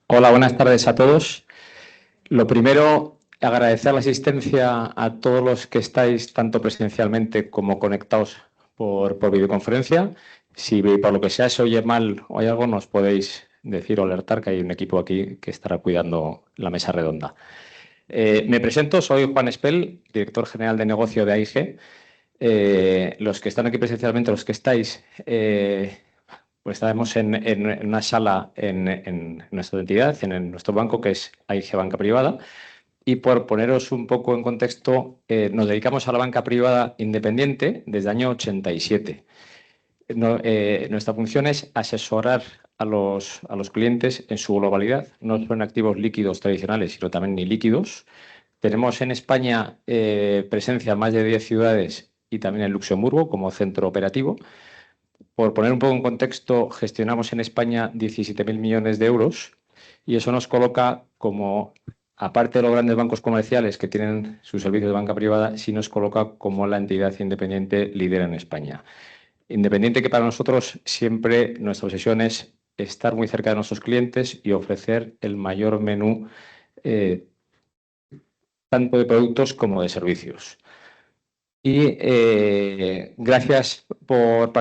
Hola, buenas tardes a todos. Lo primero, agradecer la asistencia a todos los que estáis tanto presencialmente como conectados por videoconferencia. Si por lo que sea se oye mal o hay algo, nos podéis decir o alertar que hay un equipo aquí que estará cuidando la mesa redonda. Me presento, soy Juan Espel, director general de negocio de AIG. Los que están aquí presencialmente, los que estáis, pues estamos en una sala en nuestra entidad, en nuestro banco, que es AIG Banca Privada. Y por poneros un poco en contexto, nos dedicamos a la banca privada independiente desde el año 87. Nuestra función es asesorar a los clientes en su globalidad, no solo en activos líquidos tradicionales, sino también ni líquidos. Tenemos en España presencia en más de 10 ciudades y también en Luxemburgo como centro operativo. Por poner un poco en contexto, gestionamos en España 17.000 millones de euros y eso nos coloca como, aparte de los grandes bancos comerciales que tienen sus servicios de banca privada, sí nos coloca como la entidad independiente líder en España. Independiente que para nosotros siempre nuestra obsesión es estar muy cerca de nuestros clientes y ofrecer el mayor menú tanto de productos como de servicios. Y gracias por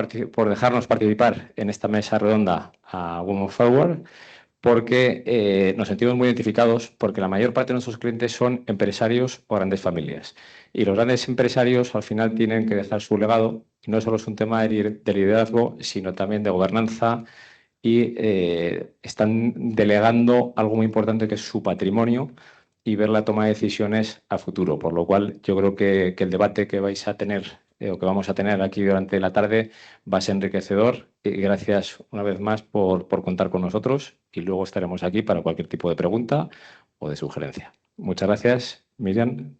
dejarnos participar en esta mesa redonda a Women Forward, porque nos sentimos muy identificados, porque la mayor parte de nuestros clientes son empresarios o grandes familias. Y los grandes empresarios al final tienen que dejar su legado, y no solo es un tema de liderazgo, sino también de gobernanza, y están delegando algo muy importante que es su patrimonio y ver la toma de decisiones a futuro. Por lo cual, yo creo que el debate que vais a tener o que vamos a tener aquí durante la tarde va a ser enriquecedor. Y gracias una vez más por contar con nosotros y luego estaremos aquí para cualquier tipo de pregunta o de sugerencia. Muchas gracias, Miriam.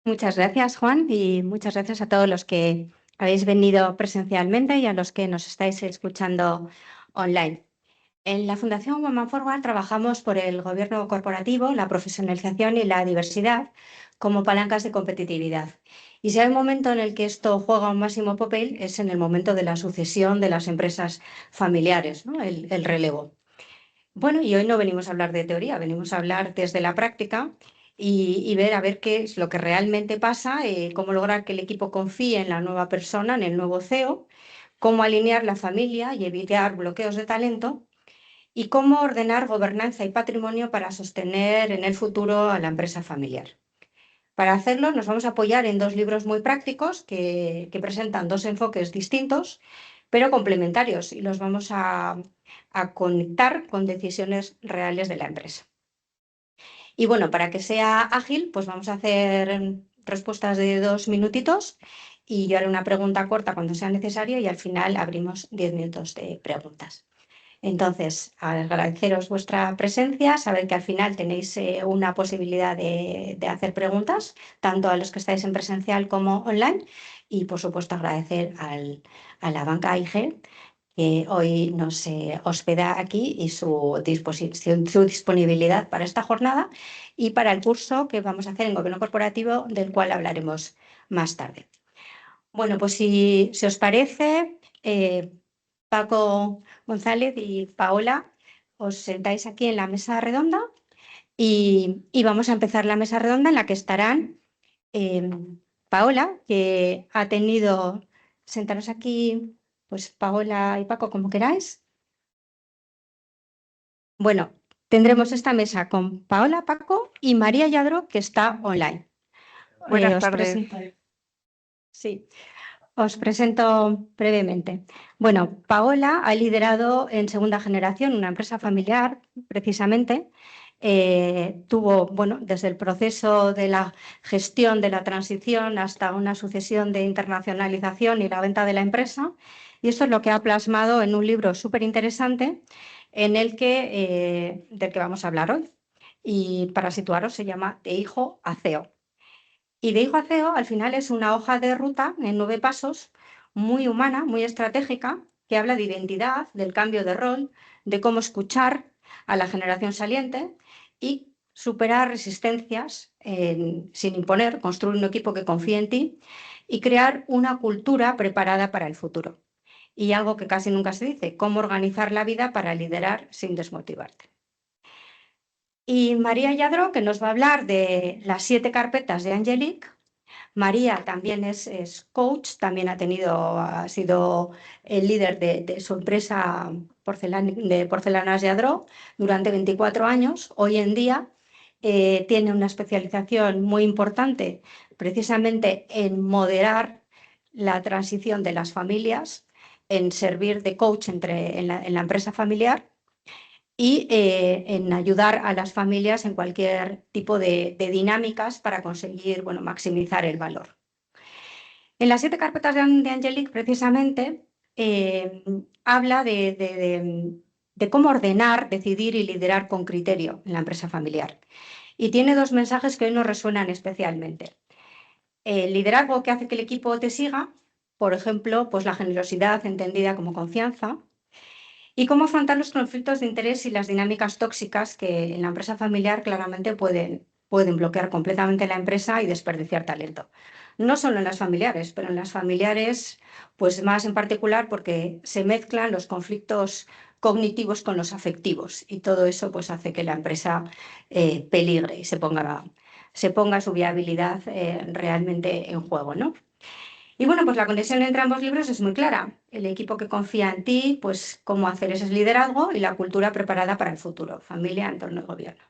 Muchas gracias, Juan, y muchas gracias a todos los que habéis venido presencialmente y a los que nos estáis escuchando online. En la Fundación Women Forward trabajamos por el gobierno corporativo, la profesionalización y la diversidad como palancas de competitividad. Y si hay un momento en el que esto juega un máximo papel es en el momento de la sucesión de las empresas familiares, ¿no? El relevo. Bueno, y hoy no venimos a hablar de teoría, venimos a hablar desde la práctica y ver a ver qué es lo que realmente pasa, cómo lograr que el equipo confíe en la nueva persona, en el nuevo CEO, cómo alinear la familia y evitar bloqueos de talento y cómo ordenar gobernanza y patrimonio para sostener en el futuro a la empresa familiar. Para hacerlo nos vamos a apoyar en dos libros muy prácticos que presentan dos enfoques distintos, pero complementarios, y los vamos a conectar con decisiones reales de la empresa. Y bueno, para que sea ágil, pues vamos a hacer respuestas de 2 minutitos y yo haré una pregunta corta cuando sea necesario y al final abrimos 10 minutos de preguntas. Entonces, agradeceros vuestra presencia, saber que al final tenéis una posibilidad de hacer preguntas, tanto a los que estáis en presencial como online, y por supuesto agradecer a la banca AIG que hoy nos hospeda aquí y su disponibilidad para esta jornada y para el curso que vamos a hacer en Gobierno Corporativo, del cual hablaremos más tarde. Bueno, pues si os parece, Paco González y Paola, os sentáis aquí en la mesa redonda y vamos a empezar la mesa redonda en la que estarán Paola, que ha tenido, sentaros aquí, pues Paola y Paco, como queráis. Bueno, tendremos esta mesa con Paola, Paco y María Lladró, que está online. Buenas tardes. Sí. Os presento brevemente. Bueno, Paola ha liderado en segunda generación una empresa familiar, precisamente. Tuvo, bueno, desde el proceso de la gestión de la transición hasta una sucesión de internacionalización y la venta de la empresa. Y esto es lo que ha plasmado en un libro súper interesante del que vamos a hablar hoy. Y para situaros se llama De hijo a CEO. Y de hijo a CEO al final es una hoja de ruta en 9 pasos, muy humana, muy estratégica, que habla de identidad, del cambio de rol, de cómo escuchar a la generación saliente y superar resistencias sin imponer, construir un equipo que confíe en ti y crear una cultura preparada para el futuro. Y algo que casi nunca se dice, cómo organizar la vida para liderar sin desmotivarte. Y María Lladró, que nos va a hablar de las 7 carpetas de Angelique. María también es coach, también ha sido el líder de su empresa de porcelanas Lladró durante 24 años. Hoy en día tiene una especialización muy importante precisamente en moderar la transición de las familias, en servir de coach en la empresa familiar y en ayudar a las familias en cualquier tipo de dinámicas para conseguir, bueno, maximizar el valor. En las 7 carpetas de Angelique, precisamente, habla de cómo ordenar, decidir y liderar con criterio en la empresa familiar. Y tiene 2 mensajes que hoy nos resuenan especialmente. El liderazgo que hace que el equipo te siga, por ejemplo, pues la generosidad entendida como confianza, y cómo afrontar los conflictos de interés y las dinámicas tóxicas que en la empresa familiar claramente pueden bloquear completamente la empresa y desperdiciar talento. No solo en las familiares, pero en las familiares, pues más en particular porque se mezclan los conflictos cognitivos con los afectivos y todo eso pues hace que la empresa peligre y se ponga su viabilidad realmente en juego, ¿no? Y bueno, pues la conexión entre ambos libros es muy clara. El equipo que confía en ti, pues cómo hacer ese liderazgo y la cultura preparada para el futuro, familia, entorno y gobierno.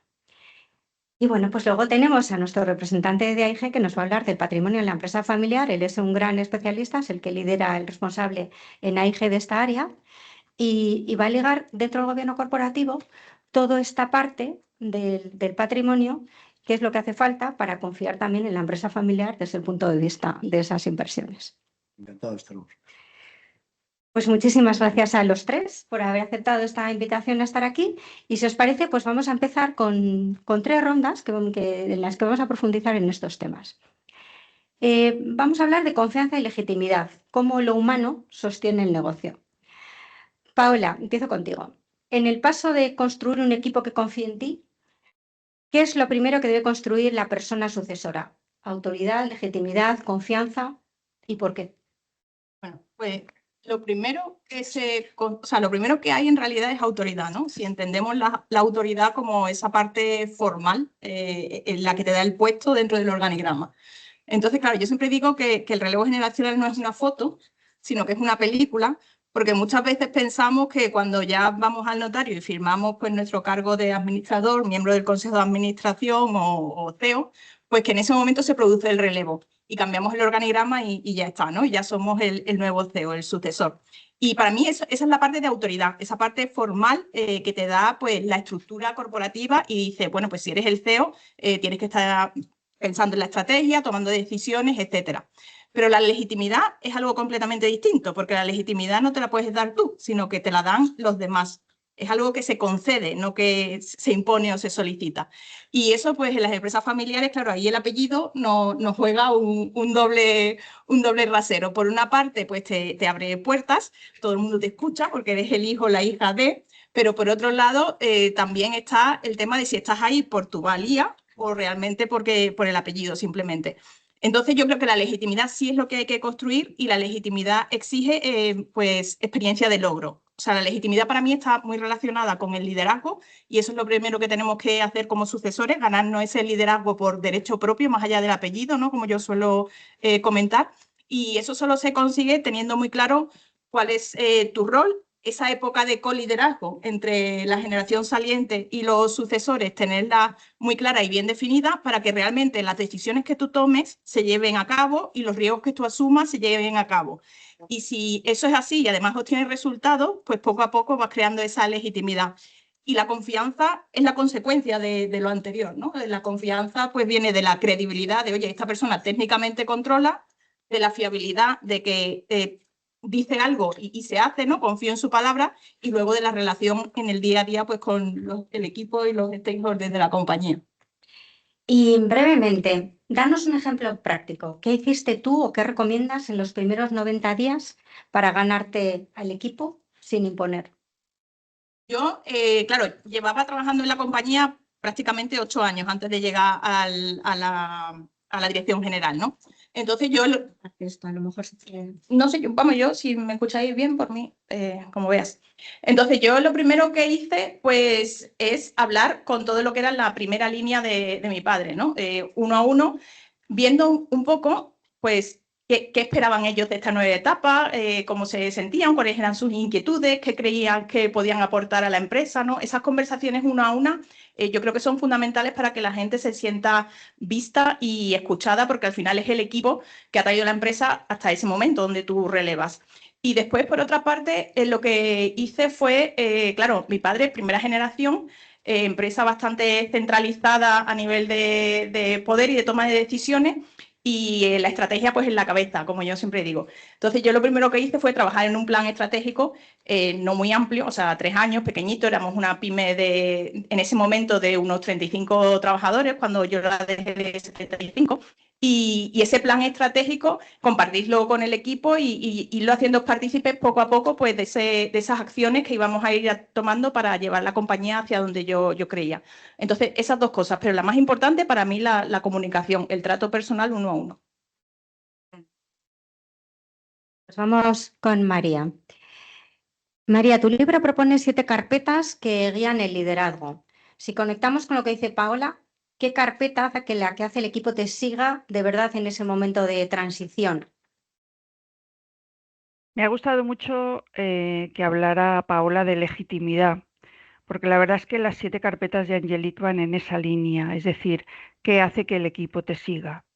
Y bueno, pues luego tenemos a nuestro representante de AIG que nos va a hablar del patrimonio en la empresa familiar. Él es un gran especialista, es el que lidera, el responsable en AIG de esta área y va a ligar dentro del gobierno corporativo toda esta parte del patrimonio, que es lo que hace falta para confiar también en la empresa familiar desde el punto de vista de esas inversiones. Encantado de estar. Pues muchísimas gracias a los 3 por haber aceptado esta invitación a estar aquí. Y si os parece, pues vamos a empezar con 3 rondas en las que vamos a profundizar en estos temas. Vamos a hablar de confianza y legitimidad, cómo lo humano sostiene el negocio. Paola, empiezo contigo. En el paso de construir un equipo que confíe en ti, ¿qué es lo primero que debe construir la persona sucesora? Autoridad, legitimidad, confianza, ¿y por qué? Bueno, pues lo primero lo primero que hay en realidad es autoridad, ¿no? Si entendemos la autoridad como esa parte formal en la que te da el puesto dentro del organigrama. Entonces, claro, yo siempre digo que el relevo generacional no es una foto, sino que es una película, porque muchas veces pensamos que cuando ya vamos al notario y firmamos pues, nuestro cargo de administrador, miembro del consejo de administración o CEO, pues que en ese momento se produce el relevo y cambiamos el organigrama y ya está, ¿no? Y ya somos el nuevo CEO, el sucesor. Y para mí esa es la parte de autoridad, esa parte formal que te da pues, la estructura corporativa y dice, bueno, pues si eres el CEO, tienes que estar pensando en la estrategia, tomando decisiones, etcétera. Pero la legitimidad es algo completamente distinto, porque la legitimidad no te la puedes dar tú, sino que te la dan los demás. Es algo que se concede, no que se impone o se solicita. Y eso, pues, en las empresas familiares, claro, ahí el apellido nos juega un doble rasero. Por una parte, pues, te abre puertas, todo el mundo te escucha porque eres el hijo o la hija de, pero por otro lado, también está el tema de si estás ahí por tu valía o realmente por el apellido simplemente. Entonces yo creo que la legitimidad sí es lo que hay que construir y la legitimidad exige pues experiencia de logro. O sea, la legitimidad para mí está muy relacionada con el liderazgo y eso es lo primero que tenemos que hacer como sucesores, ganarnos ese liderazgo por derecho propio, más allá del apellido, ¿no? Como yo suelo comentar. Y eso solo se consigue teniendo muy claro cuál es tu rol. Esa época de coliderazgo entre la generación saliente y los sucesores, tenerla muy clara y bien definida para que realmente las decisiones que tú tomes se lleven a cabo y los riesgos que tú asumas se lleven a cabo. Y si eso es así y además obtienes resultados, pues poco a poco vas creando esa legitimidad. Y la confianza es la consecuencia de lo anterior, ¿no? La confianza pues viene de la credibilidad de, oye, esta persona técnicamente controla, de la fiabilidad de que dice algo y se hace, ¿no? Confío en su palabra y luego de la relación en el día a día pues con el equipo y los stakeholders de la compañía. Y brevemente, danos un ejemplo práctico. ¿Qué hiciste tú o qué recomiendas en los primeros 90 días para ganarte al equipo sin imponer? Yo, claro, llevaba trabajando en la compañía prácticamente 8 años antes de llegar a la dirección general, ¿no? Entonces yo, Esto a lo mejor no sé, vamos, yo, si me escucháis bien, por mí, como veas. Entonces yo lo primero que hice, pues, es hablar con todo lo que era la primera línea de mi padre, ¿no? Uno a uno, viendo un poco, pues, qué esperaban ellos de esta nueva etapa, cómo se sentían, cuáles eran sus inquietudes, qué creían que podían aportar a la empresa, ¿no? Esas conversaciones uno a una, yo creo que son fundamentales para que la gente se sienta vista y escuchada, porque al final es el equipo que ha traído la empresa hasta ese momento donde tú relevas. Y después, por otra parte, lo que hice fue, claro, mi padre, primera generación, empresa bastante centralizada a nivel de poder y de toma de decisiones, y la estrategia pues en la cabeza, como yo siempre digo. Entonces yo lo primero que hice fue trabajar en un plan estratégico no muy amplio, o sea, 3 años, pequeñito, éramos una pyme en ese momento de unos 35 trabajadores, cuando yo la dejé de 75, y ese plan estratégico, compartirlo con el equipo y irlo haciendo partícipes poco a poco pues, de esas acciones que íbamos a ir tomando para llevar la compañía hacia donde yo creía. Entonces, esas dos cosas, pero la más importante para mí la comunicación, el trato personal uno a uno. Pues vamos con María. María, tu libro propone 7 carpetas que guían el liderazgo. Si conectamos con lo que dice Paola, ¿qué carpeta hace que la que hace el equipo te siga de verdad en ese momento de transición? Me ha gustado mucho que hablara Paola de legitimidad, porque la verdad es que las 7 carpetas de Angelique van en esa línea, es decir, ¿qué hace que el equipo te siga?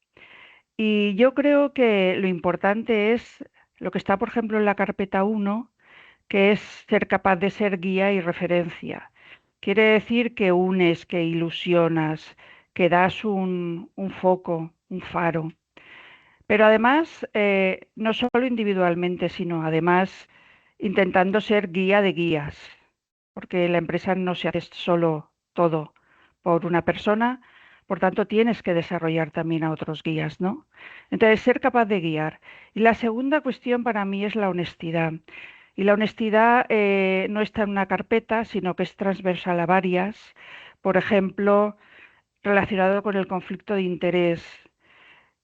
Y yo creo que lo importante es lo que está, por ejemplo, en la carpeta 1, que es ser capaz de ser guía y referencia. Quiere decir que unes, que ilusionas, que das un foco, un faro. Pero además, no solo individualmente, sino además intentando ser guía de guías, porque la empresa no se hace solo todo por una persona, por tanto tienes que desarrollar también a otros guías, ¿no? Entonces, ser capaz de guiar. Y la segunda cuestión para mí es la honestidad. Y la honestidad no está en una carpeta, sino que es transversal a varias. Por ejemplo, relacionado con el conflicto de interés.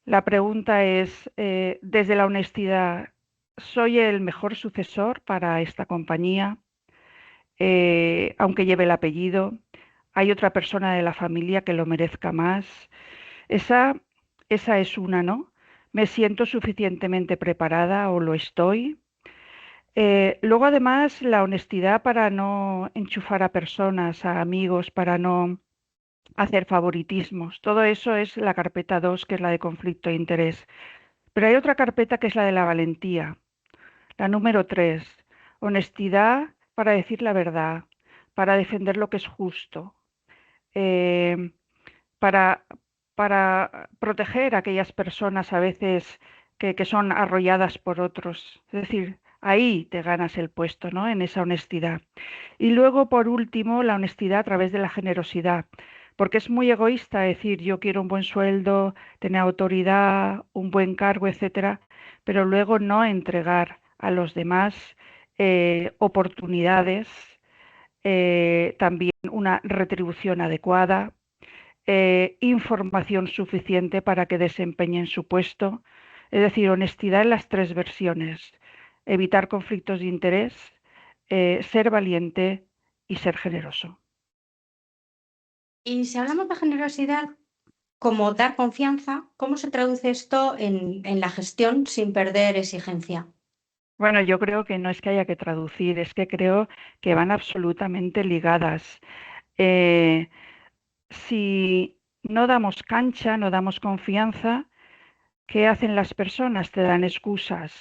La pregunta es, desde la honestidad, ¿soy el mejor sucesor para esta compañía? Aunque lleve el apellido, ¿hay otra persona de la familia que lo merezca más? Esa, esa es una, ¿no? ¿Me siento suficientemente preparada o lo estoy? Luego, además, la honestidad para no enchufar a personas, a amigos, para no hacer favoritismos. Todo eso es la carpeta 2, que es la de conflicto de interés. Pero hay otra carpeta que es la de la valentía, la número 3, honestidad para decir la verdad, para defender lo que es justo, eh, para, para proteger a aquellas personas a veces que son arrolladas por otros. Es decir, ahí te ganas el puesto, ¿no? En esa honestidad. Y luego, por último, la honestidad a través de la generosidad. Porque es muy egoísta decir yo quiero un buen sueldo, tener autoridad, un buen cargo, etcétera, pero luego no entregar a los demás oportunidades, también una retribución adecuada, información suficiente para que desempeñen su puesto. Es decir, honestidad en las 3 versiones, evitar conflictos de interés, ser valiente y ser generoso. Y si hablamos de generosidad, como dar confianza, ¿cómo se traduce esto en la gestión sin perder exigencia? Bueno, yo creo que no es que haya que traducir, es que creo que van absolutamente ligadas. Eh, si no damos cancha, no damos confianza, ¿qué hacen las personas? Te dan excusas.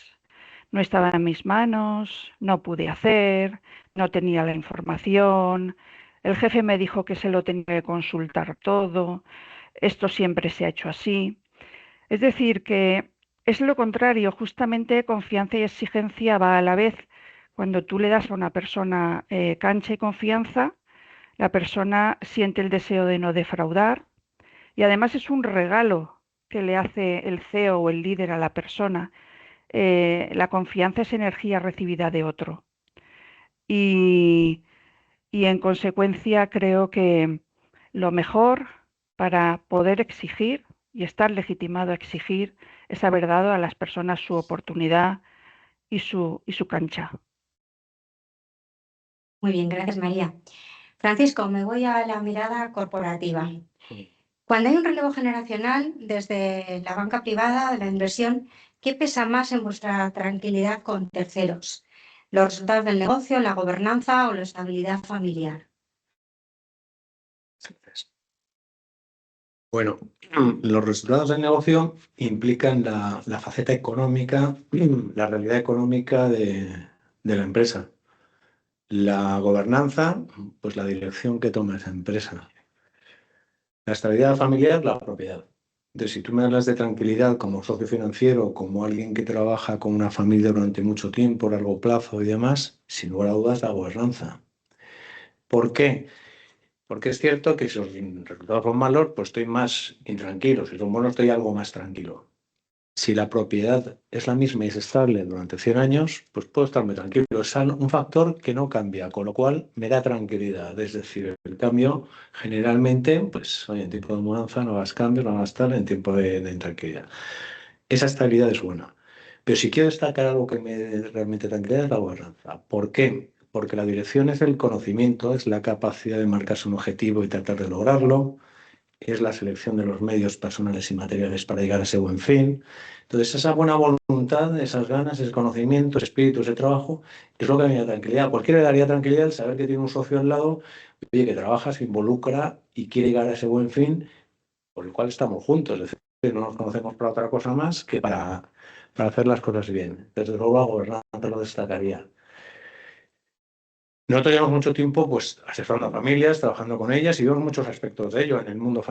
No estaba en mis manos, no pude hacer, no tenía la información, el jefe me dijo que se lo tenía que consultar todo, esto siempre se ha hecho así. Es decir, que es lo contrario, justamente confianza y exigencia va a la vez. Cuando tú le das a una persona cancha y confianza, la persona siente el deseo de no defraudar y además es un regalo que le hace el CEO o el líder a la persona. La confianza es energía recibida de otro. Y, y en consecuencia creo que lo mejor para poder exigir y estar legitimado a exigir es haber dado a las personas su oportunidad y su cancha. Muy bien, gracias María. Francisco, me voy a la mirada corporativa. Cuando hay un relevo generacional desde la banca privada, de la inversión, ¿qué pesa más en vuestra tranquilidad con terceros? ¿Los resultados del negocio, la gobernanza o la estabilidad familiar? Bueno, los resultados del negocio implican la faceta económica, la realidad económica de la empresa. La gobernanza, pues la dirección que toma esa empresa. La estabilidad familiar, la propiedad. Entonces, si tú me hablas de tranquilidad como socio financiero, como alguien que trabaja con una familia durante mucho tiempo, largo plazo y demás, sin lugar a dudas, la gobernanza. ¿Por qué? Porque es cierto que si los resultados son malos, pues estoy más intranquilo. Si son buenos, estoy algo más tranquilo. Si la propiedad es la misma y es estable durante 100 años, pues puedo estar muy tranquilo. Es un factor que no cambia, con lo cual me da tranquilidad. Es decir, el cambio generalmente, pues oye, en tiempo de mudanza no hagas cambios, no hagas tal, en tiempo de intranquilidad. Esa estabilidad es buena. Pero si quiero destacar algo que me dé realmente tranquilidad es la gobernanza. ¿Por qué? Porque la dirección es el conocimiento, es la capacidad de marcarse un objetivo y tratar de lograrlo, es la selección de los medios personales y materiales para llegar a ese buen fin. Entonces, esa buena voluntad, esas ganas, ese conocimiento, ese espíritu, ese trabajo, es lo que a mí me da tranquilidad. A cualquiera le daría tranquilidad el saber que tiene un socio al lado, oye, que trabaja, se involucra y quiere llegar a ese buen fin, por el cual estamos juntos. Es decir, no nos conocemos para otra cosa más que para hacer las cosas bien. Desde luego, la gobernanza lo destacaría. Nosotros llevamos mucho tiempo pues, asesorando a familias, trabajando con ellas y vemos muchos aspectos de ello en el mundo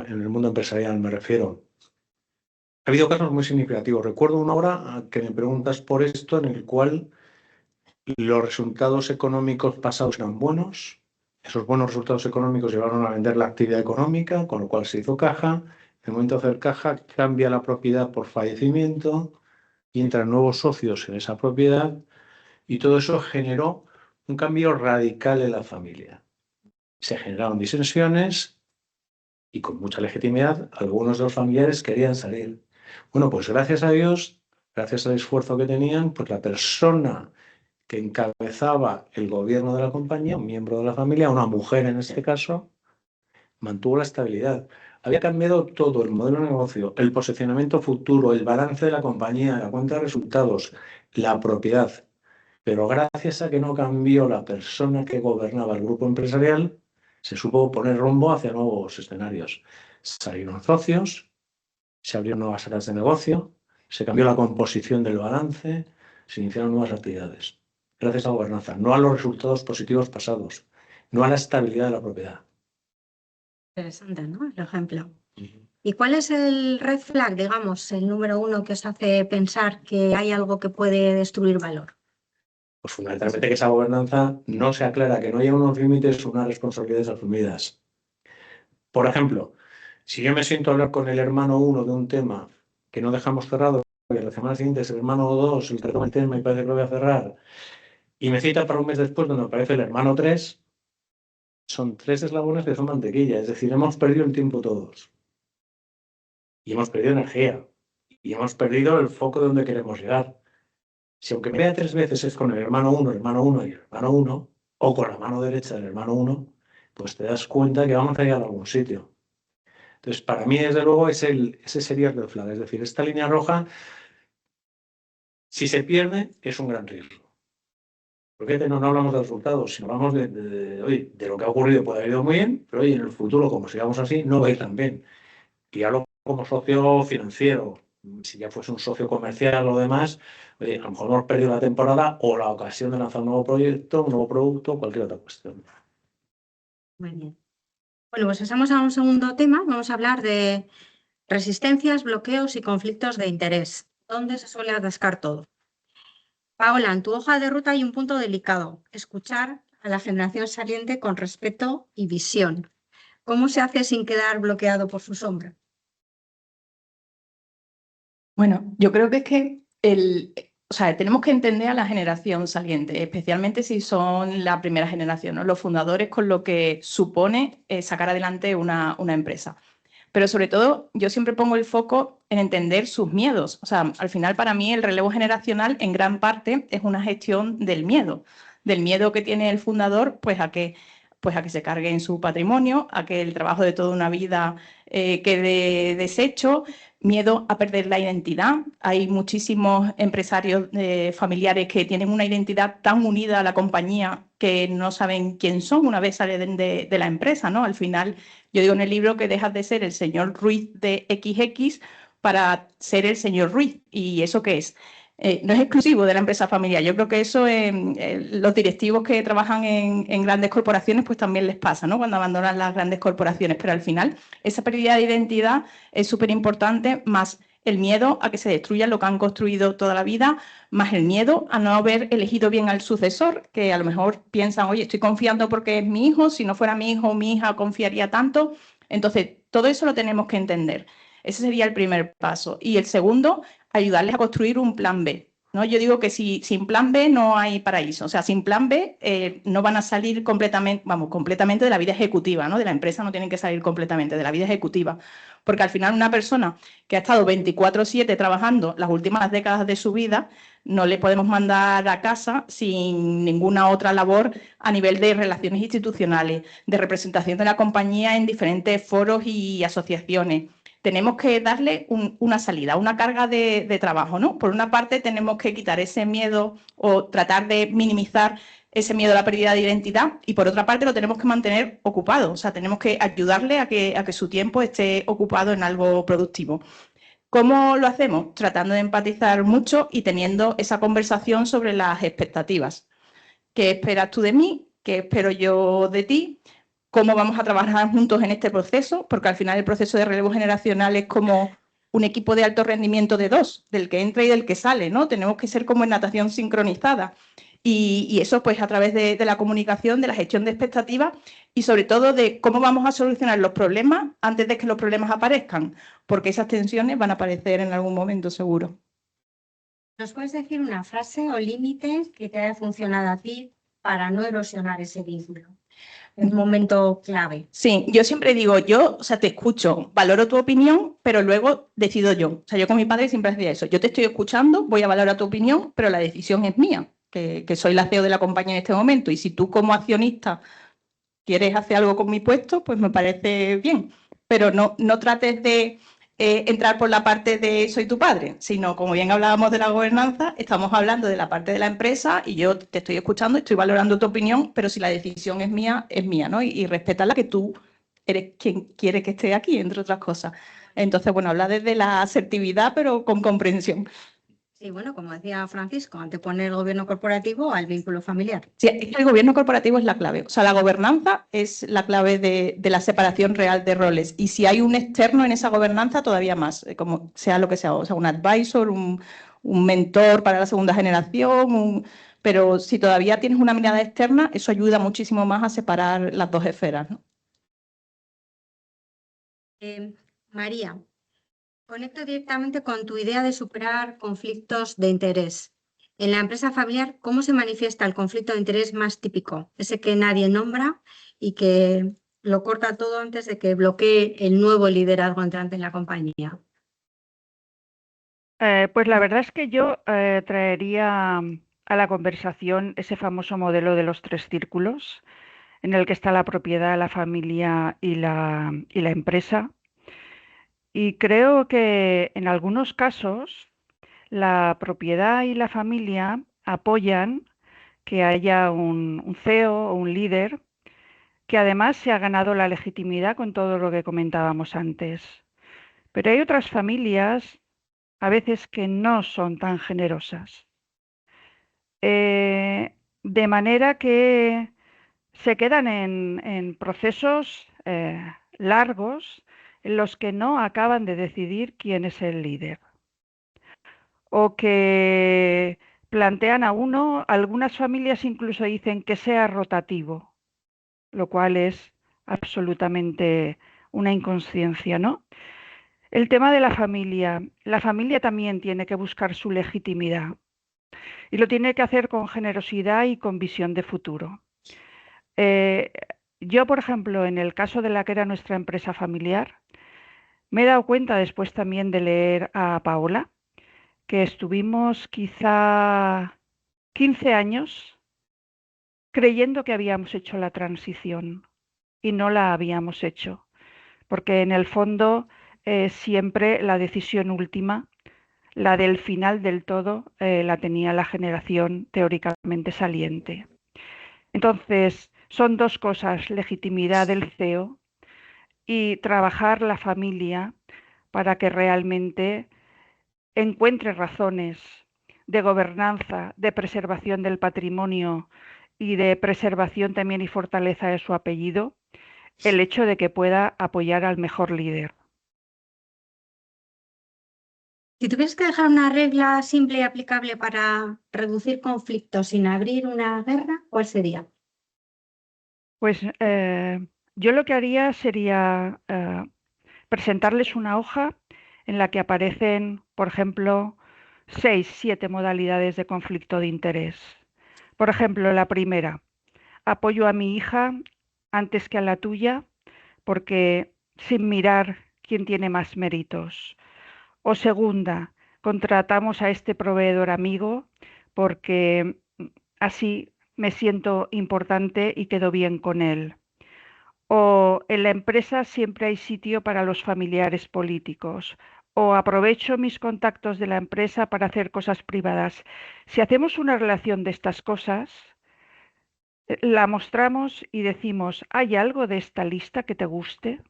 empresarial, me refiero. Ha habido casos muy significativos. Recuerdo una hora que me preguntas por esto, en el cual los resultados económicos pasados eran buenos. Esos buenos resultados económicos llevaron a vender la actividad económica, con lo cual se hizo caja. En el momento de hacer caja, cambia la propiedad por fallecimiento y entran nuevos socios en esa propiedad y todo eso generó un cambio radical en la familia. Se generaron disensiones y con mucha legitimidad algunos de los familiares querían salir. Bueno, pues gracias a Dios, gracias al esfuerzo que tenían, pues la persona que encabezaba el gobierno de la compañía, un miembro de la familia, una mujer en este caso, mantuvo la estabilidad. Había cambiado todo, el modelo de negocio, el posicionamiento futuro, el balance de la compañía, la cuenta de resultados, la propiedad. Pero gracias a que no cambió la persona que gobernaba el grupo empresarial, se supo poner rumbo hacia nuevos escenarios. Salieron socios, se abrieron nuevas áreas de negocio, se cambió la composición del balance, se iniciaron nuevas actividades. Gracias a la gobernanza, no a los resultados positivos pasados, no a la estabilidad de la propiedad. Interesante, ¿no? El ejemplo. ¿Y cuál es el red flag, digamos, el número uno que os hace pensar que hay algo que puede destruir valor? Pues fundamentalmente que esa gobernanza no se aclara, que no haya unos límites, unas responsabilidades asumidas. Por ejemplo, si yo me siento a hablar con el hermano 1 de un tema que no dejamos cerrado, y a la semana siguiente es el hermano 2 el que toma el tema y parece que lo voy a cerrar, y me cita para un mes después donde aparece el hermano 3, son 3 eslabones que son mantequilla, es decir, hemos perdido el tiempo todos. Y hemos perdido energía. Y hemos perdido el foco de donde queremos llegar. Si aunque me vea 3 veces es con el hermano 1 y el hermano 1, o con la mano derecha del hermano 1, pues te das cuenta que vamos a llegar a algún sitio. Entonces, para mí, desde luego, ese sería el red flag. Es decir, esta línea roja, si se pierde, es un gran riesgo. Porque no hablamos de resultados, sino hablamos de lo que ha ocurrido. Puede haber ido muy bien, pero hoy en el futuro, como sigamos así, no va a ir tan bien. Y hablo como socio financiero. Si ya fuese un socio comercial o demás, oye, a lo mejor hemos perdido la temporada o la ocasión de lanzar un nuevo proyecto, un nuevo producto, cualquier otra cuestión. Muy bien. Bueno, pues pasamos a un segundo tema. Vamos a hablar de resistencias, bloqueos y conflictos de interés. ¿Dónde se suele atascar todo? Paola, en tu hoja de ruta hay un punto delicado: escuchar a la generación saliente con respeto y visión. ¿Cómo se hace sin quedar bloqueado por su sombra? Bueno, yo creo que es que tenemos que entender a la generación saliente, especialmente si son la primera generación, ¿no? Los fundadores, con lo que supone sacar adelante una empresa. pero sobre todo yo siempre pongo el foco en entender sus miedos. O sea, al final para mí el relevo generacional en gran parte es una gestión del miedo que tiene el fundador, pues a que se cargue en su patrimonio, a que el trabajo de toda una vida quede deshecho, miedo a perder la identidad. Hay muchísimos empresarios familiares que tienen una identidad tan unida a la compañía que no saben quién son una vez salen de la empresa, ¿no? Al final, yo digo en el libro que dejas de ser el señor Ruiz de XX para ser el señor Ruiz. ¿Y eso qué es? No es exclusivo de la empresa familiar. Yo creo que eso los directivos que trabajan en grandes corporaciones pues también les pasa, ¿no? Cuando abandonan las grandes corporaciones. Pero al final esa pérdida de identidad es súper importante, más el miedo a que se destruya lo que han construido toda la vida, más el miedo a no haber elegido bien al sucesor, que a lo mejor piensan, oye, estoy confiando porque es mi hijo, si no fuera mi hijo o mi hija confiaría tanto. Entonces, todo eso lo tenemos que entender. Ese sería el primer paso. Y el segundo, ayudarles a construir un plan B, ¿no? Yo digo que sin plan B no hay paraíso. O sea, sin plan B no van a salir completamente de la vida ejecutiva, ¿no? De la empresa no tienen que salir completamente de la vida ejecutiva. Porque al final una persona que ha estado 24/7 trabajando las últimas décadas de su vida, no le podemos mandar a casa sin ninguna otra labor a nivel de relaciones institucionales, de representación de la compañía en diferentes foros y asociaciones. Tenemos que darle una salida, una carga de trabajo, ¿no? Por una parte, tenemos que quitar ese miedo o tratar de minimizar ese miedo a la pérdida de identidad y, por otra parte, lo tenemos que mantener ocupado. O sea, tenemos que ayudarle a que su tiempo esté ocupado en algo productivo. ¿Cómo lo hacemos? Tratando de empatizar mucho y teniendo esa conversación sobre las expectativas. ¿Qué esperas tú de mí? ¿Qué espero yo de ti? ¿Cómo vamos a trabajar juntos en este proceso? Porque al final el proceso de relevo generacional es como un equipo de alto rendimiento de dos, del que entra y del que sale, ¿no? Tenemos que ser como en natación sincronizada. Y eso pues a través de la comunicación, de la gestión de expectativas y sobre todo de cómo vamos a solucionar los problemas antes de que los problemas aparezcan, porque esas tensiones van a aparecer en algún momento seguro. ¿Nos puedes decir una frase o límite que te haya funcionado a ti para no erosionar ese vínculo? En un momento clave. Sí, yo siempre digo, yo, o sea, te escucho, valoro tu opinión, pero luego decido yo. O sea, yo con mi padre siempre decía eso. Yo te estoy escuchando, voy a valorar tu opinión, pero la decisión es mía, que soy la CEO de la compañía en este momento. Y si tú como accionista quieres hacer algo con mi puesto, pues me parece bien. Pero no trates de entrar por la parte de soy tu padre, sino como bien hablábamos de la gobernanza, estamos hablando de la parte de la empresa y yo te estoy escuchando, estoy valorando tu opinión, pero si la decisión es mía, ¿no? Y respétala, que tú eres quien quiere que esté aquí, entre otras cosas. Entonces, bueno, habla desde la asertividad, pero con comprensión. Sí, bueno, como decía Francisco, anteponer el gobierno corporativo al vínculo familiar. Sí, es que el gobierno corporativo es la clave. O sea, la gobernanza es la clave de la separación real de roles. Y si hay un externo en esa gobernanza, todavía más, como sea lo que sea. O sea, un advisor, un mentor para la segunda generación. Pero si todavía tienes una mirada externa, eso ayuda muchísimo más a separar las dos esferas, ¿no? María, conecto directamente con tu idea de superar conflictos de interés. En la empresa familiar, ¿cómo se manifiesta el conflicto de interés más típico? Ese que nadie nombra y que lo corta todo antes de que bloquee el nuevo liderazgo entrante en la compañía. Pues la verdad es que yo traería a la conversación ese famoso modelo de los 3 círculos, en el que está la propiedad, la familia y la empresa. Y creo que en algunos casos la propiedad y la familia apoyan que haya un CEO o un líder que además se ha ganado la legitimidad con todo lo que comentábamos antes. Pero hay otras familias a veces que no son tan generosas. De manera que se quedan en procesos largos en los que no acaban de decidir quién es el líder. O que plantean a uno, algunas familias incluso dicen que sea rotativo, lo cual es absolutamente una inconsciencia, ¿no? El tema de la familia también tiene que buscar su legitimidad y lo tiene que hacer con generosidad y con visión de futuro. Yo, por ejemplo, en el caso de la que era nuestra empresa familiar, Me he dado cuenta después también de leer a Paola que estuvimos quizá 15 años creyendo que habíamos hecho la transición y no la habíamos hecho, porque en el fondo siempre la decisión última, la del final del todo, la tenía la generación teóricamente saliente. Entonces, son dos cosas: legitimidad del CEO y trabajar la familia para que realmente encuentre razones de gobernanza, de preservación del patrimonio y de preservación también y fortaleza de su apellido, el hecho de que pueda apoyar al mejor líder. Si tuvieras que dejar una regla simple y aplicable para reducir conflictos sin abrir una guerra, ¿cuál sería? Pues yo lo que haría sería presentarles una hoja en la que aparecen, por ejemplo, 6, 7 modalidades de conflicto de interés. Por ejemplo, la primera: apoyo a mi hija antes que a la tuya, porque sin mirar quién tiene más méritos. O segunda: contratamos a este proveedor amigo porque así me siento importante y quedo bien con él. O en la empresa siempre hay sitio para los familiares políticos. O aprovecho mis contactos de la empresa para hacer cosas privadas. Si hacemos una relación de estas cosas, la mostramos y decimos: ¿hay algo de esta lista que te guste?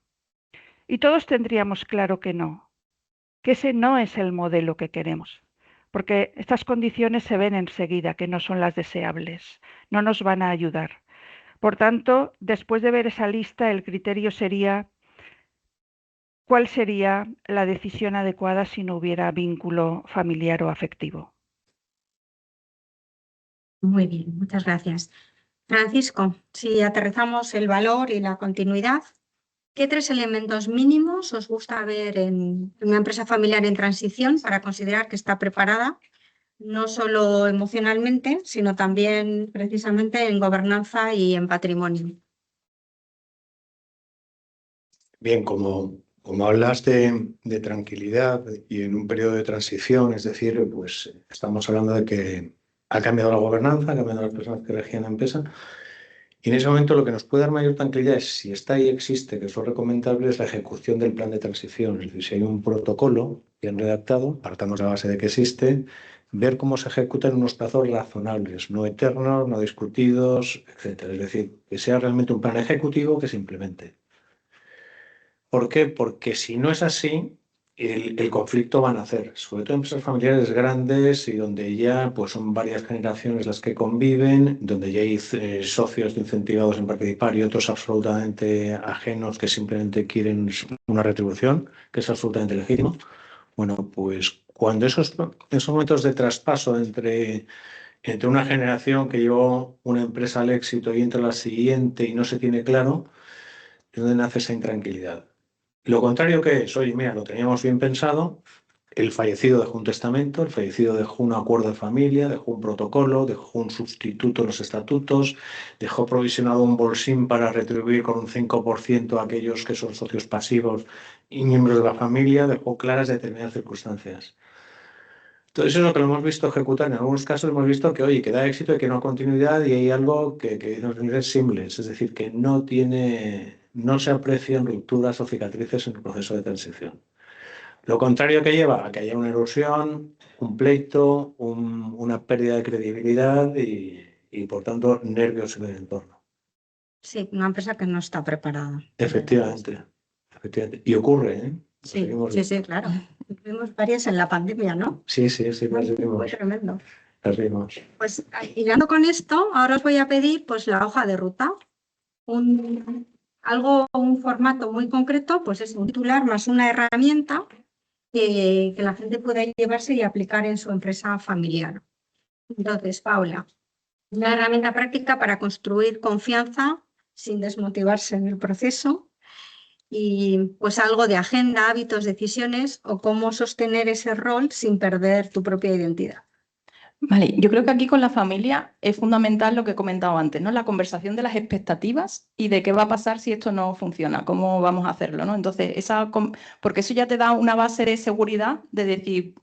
Y todos tendríamos claro que no, que ese no es el modelo que queremos, porque estas condiciones se ven enseguida que no son las deseables, no nos van a ayudar. Por tanto, después de ver esa lista, el criterio sería: ¿cuál sería la decisión adecuada si no hubiera vínculo familiar o afectivo? Muy bien, muchas gracias. Francisco, si aterrizamos el valor y la continuidad, ¿qué 3 elementos mínimos os gusta ver en una empresa familiar en transición para considerar que está preparada, no solo emocionalmente, sino también precisamente en gobernanza y en patrimonio? Bien, como hablas de tranquilidad y en un periodo de transición, es decir, pues estamos hablando de que ha cambiado la gobernanza, ha cambiado las personas que regían la empresa, y en ese momento lo que nos puede dar mayor tranquilidad es, si está ahí, existe, que es lo recomendable, es la ejecución del plan de transición. Es decir, si hay un protocolo bien redactado, partamos de la base de que existe, ver cómo se ejecuta en unos plazos razonables, no eternos, no discutidos, etc. Es decir, que sea realmente un plan ejecutivo que se implemente. ¿Por qué? Porque si no es así, el conflicto va a nacer, sobre todo en empresas familiares grandes y donde ya pues, son varias generaciones las que conviven, donde ya hay socios incentivados en participar y otros absolutamente ajenos que simplemente quieren una retribución, que es absolutamente legítimo. Bueno, pues cuando esos momentos de traspaso entre una generación que llevó una empresa al éxito y entra la siguiente y no se tiene claro, es donde nace esa intranquilidad. Lo contrario que es: oye, mira, lo teníamos bien pensado, el fallecido dejó un testamento, el fallecido dejó un acuerdo de familia, dejó un protocolo, dejó un sustituto en los estatutos, dejó provisionado un bolsín para retribuir con un 5% a aquellos que son socios pasivos y miembros de la familia, dejó claras determinadas circunstancias. Todo eso es lo que lo hemos visto ejecutar. En algunos casos hemos visto que, oye, que da éxito y que no hay continuidad, y hay algo que nos dice simples, es decir, que no se aprecian rupturas o cicatrices en el proceso de transición. Lo contrario que lleva a que haya una erosión, un pleito, una pérdida de credibilidad y, por tanto, nervios en el entorno. Sí, una empresa que no está preparada. Efectivamente. Y ocurre, ¿eh? Sí, sí, claro. Tuvimos varias en la pandemia, ¿no? Sí, las Fue vimos. tremendo. Las vimos. Pues hilando con esto, ahora os voy a pedir pues la hoja de ruta. Un formato muy concreto, pues es un titular más una herramienta que la gente pueda llevarse y aplicar en su empresa familiar. Entonces, Paula, una herramienta práctica para construir confianza sin desmotivarse en el proceso, y pues algo de agenda, hábitos, decisiones o cómo sostener ese rol sin perder tu propia identidad. Vale, yo creo que aquí con la familia es fundamental lo que he comentado antes, ¿no? La conversación de las expectativas y de qué va a pasar si esto no funciona, cómo vamos a hacerlo, ¿no? Entonces, porque eso ya te da una base de seguridad de decir,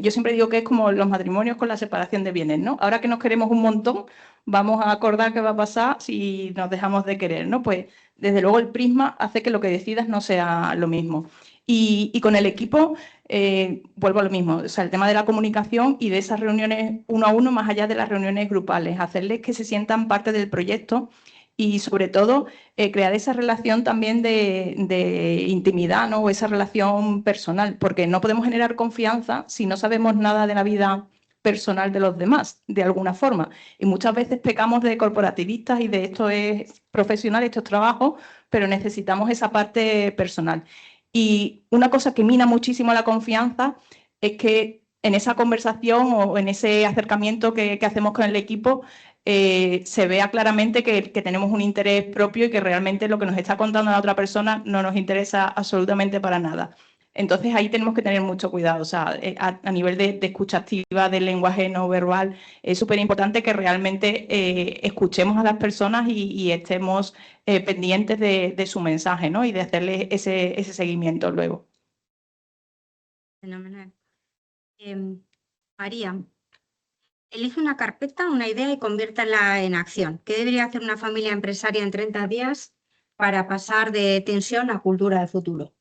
yo siempre digo que es como los matrimonios con la separación de bienes, ¿no? Ahora que nos queremos un montón, vamos a acordar qué va a pasar si nos dejamos de querer, ¿no? Pues desde luego el prisma hace que lo que decidas no sea lo mismo. Y con el equipo vuelvo a lo mismo, o sea, el tema de la comunicación y de esas reuniones uno a uno, más allá de las reuniones grupales, hacerles que se sientan parte del proyecto y sobre todo crear esa relación también de intimidad, ¿no? O esa relación personal, porque no podemos generar confianza si no sabemos nada de la vida personal de los demás, de alguna forma. Y muchas veces pecamos de corporativistas y de esto es profesional, esto es trabajo, pero necesitamos esa parte personal. Y una cosa que mina muchísimo la confianza es que en esa conversación o en ese acercamiento que hacemos con el equipo se vea claramente que tenemos un interés propio y que realmente lo que nos está contando la otra persona no nos interesa absolutamente para nada. Entonces ahí tenemos que tener mucho cuidado. O sea, a nivel de escucha activa, del lenguaje no verbal, es súper importante que realmente escuchemos a las personas y estemos pendientes de su mensaje, ¿no? Y de hacerle ese seguimiento luego. Fenomenal. María, elige una carpeta, una idea y conviértala en acción. ¿Qué debería hacer una familia empresaria en 30 días para pasar de tensión a cultura de futuro?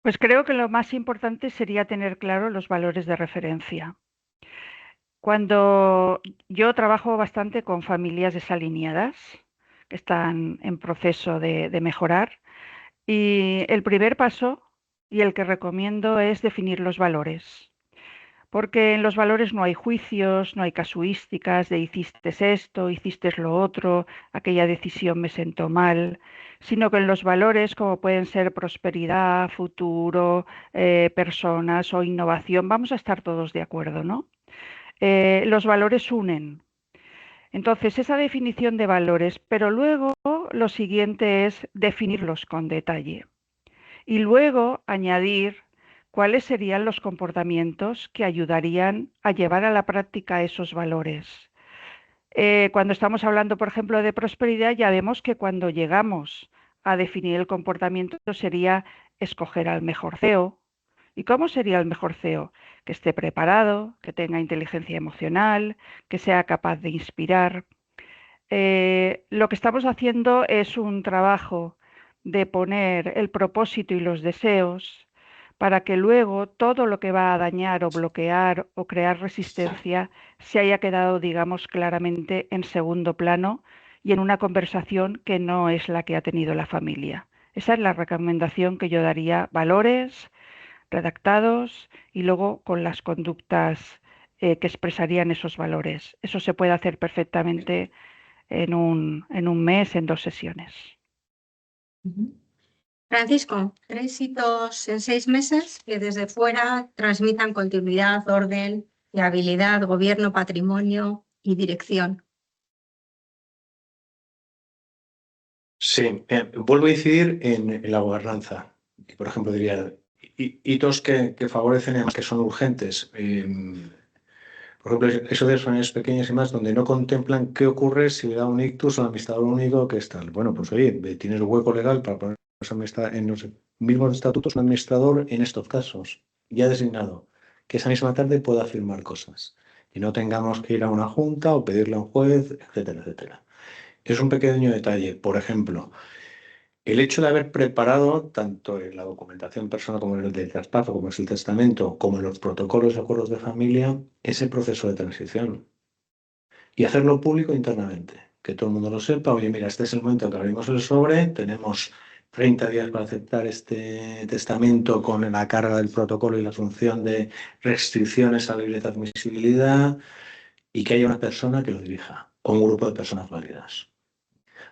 Pues creo que lo más importante sería tener claro los valores de referencia. Cuando yo trabajo bastante con familias desalineadas que están en proceso de mejorar, y el primer paso y el que recomiendo es definir los valores. Porque en los valores no hay juicios, no hay casuísticas de hiciste esto, hiciste lo otro, aquella decisión me sentó mal, sino que en los valores, como pueden ser prosperidad, futuro, personas o innovación, vamos a estar todos de acuerdo, ¿no? Los valores unen. Entonces, esa definición de valores, pero luego lo siguiente es definirlos con detalle y luego añadir cuáles serían los comportamientos que ayudarían a llevar a la práctica esos valores. Cuando estamos hablando, por ejemplo, de prosperidad, ya vemos que cuando llegamos a definir el comportamiento sería escoger al mejor CEO. ¿Y cómo sería el mejor CEO? Que esté preparado, que tenga inteligencia emocional, que sea capaz de inspirar. Lo que estamos haciendo es un trabajo de poner el propósito y los deseos para que luego todo lo que va a dañar o bloquear o crear resistencia se haya quedado, digamos, claramente en segundo plano y en una conversación que no es la que ha tenido la familia. Esa es la recomendación que yo daría: valores redactados y luego con las conductas que expresarían esos valores. Eso se puede hacer perfectamente en un mes, en 2 sesiones. Francisco, 3 hitos en 6 meses que desde fuera transmitan continuidad, orden, fiabilidad, gobierno, patrimonio y dirección. Sí, vuelvo a incidir en la gobernanza. Por ejemplo, diría hitos que favorecen, además que son urgentes. Por ejemplo, eso de reuniones pequeñas y más, donde no contemplan qué ocurre si le da un ictus al administrador único que es tal. Bueno, pues oye, tienes hueco legal para poner en los mismos estatutos un administrador en estos casos, ya designado, que esa misma tarde pueda firmar cosas. Y no tengamos que ir a una junta o pedirle a un juez, etcétera, etcétera. Es un pequeño detalle. Por ejemplo, el hecho de haber preparado, tanto en la documentación personal como en el del traspaso, como es el testamento, como en los protocolos y acuerdos de familia, ese proceso de transición. Y hacerlo público internamente, que todo el mundo lo sepa. Oye, mira, este es el momento en que abrimos el sobre, tenemos 30 días para aceptar este testamento con la carga del protocolo y la asunción de restricciones a la libre de admisibilidad, y que haya una persona que lo dirija, o un grupo de personas válidas.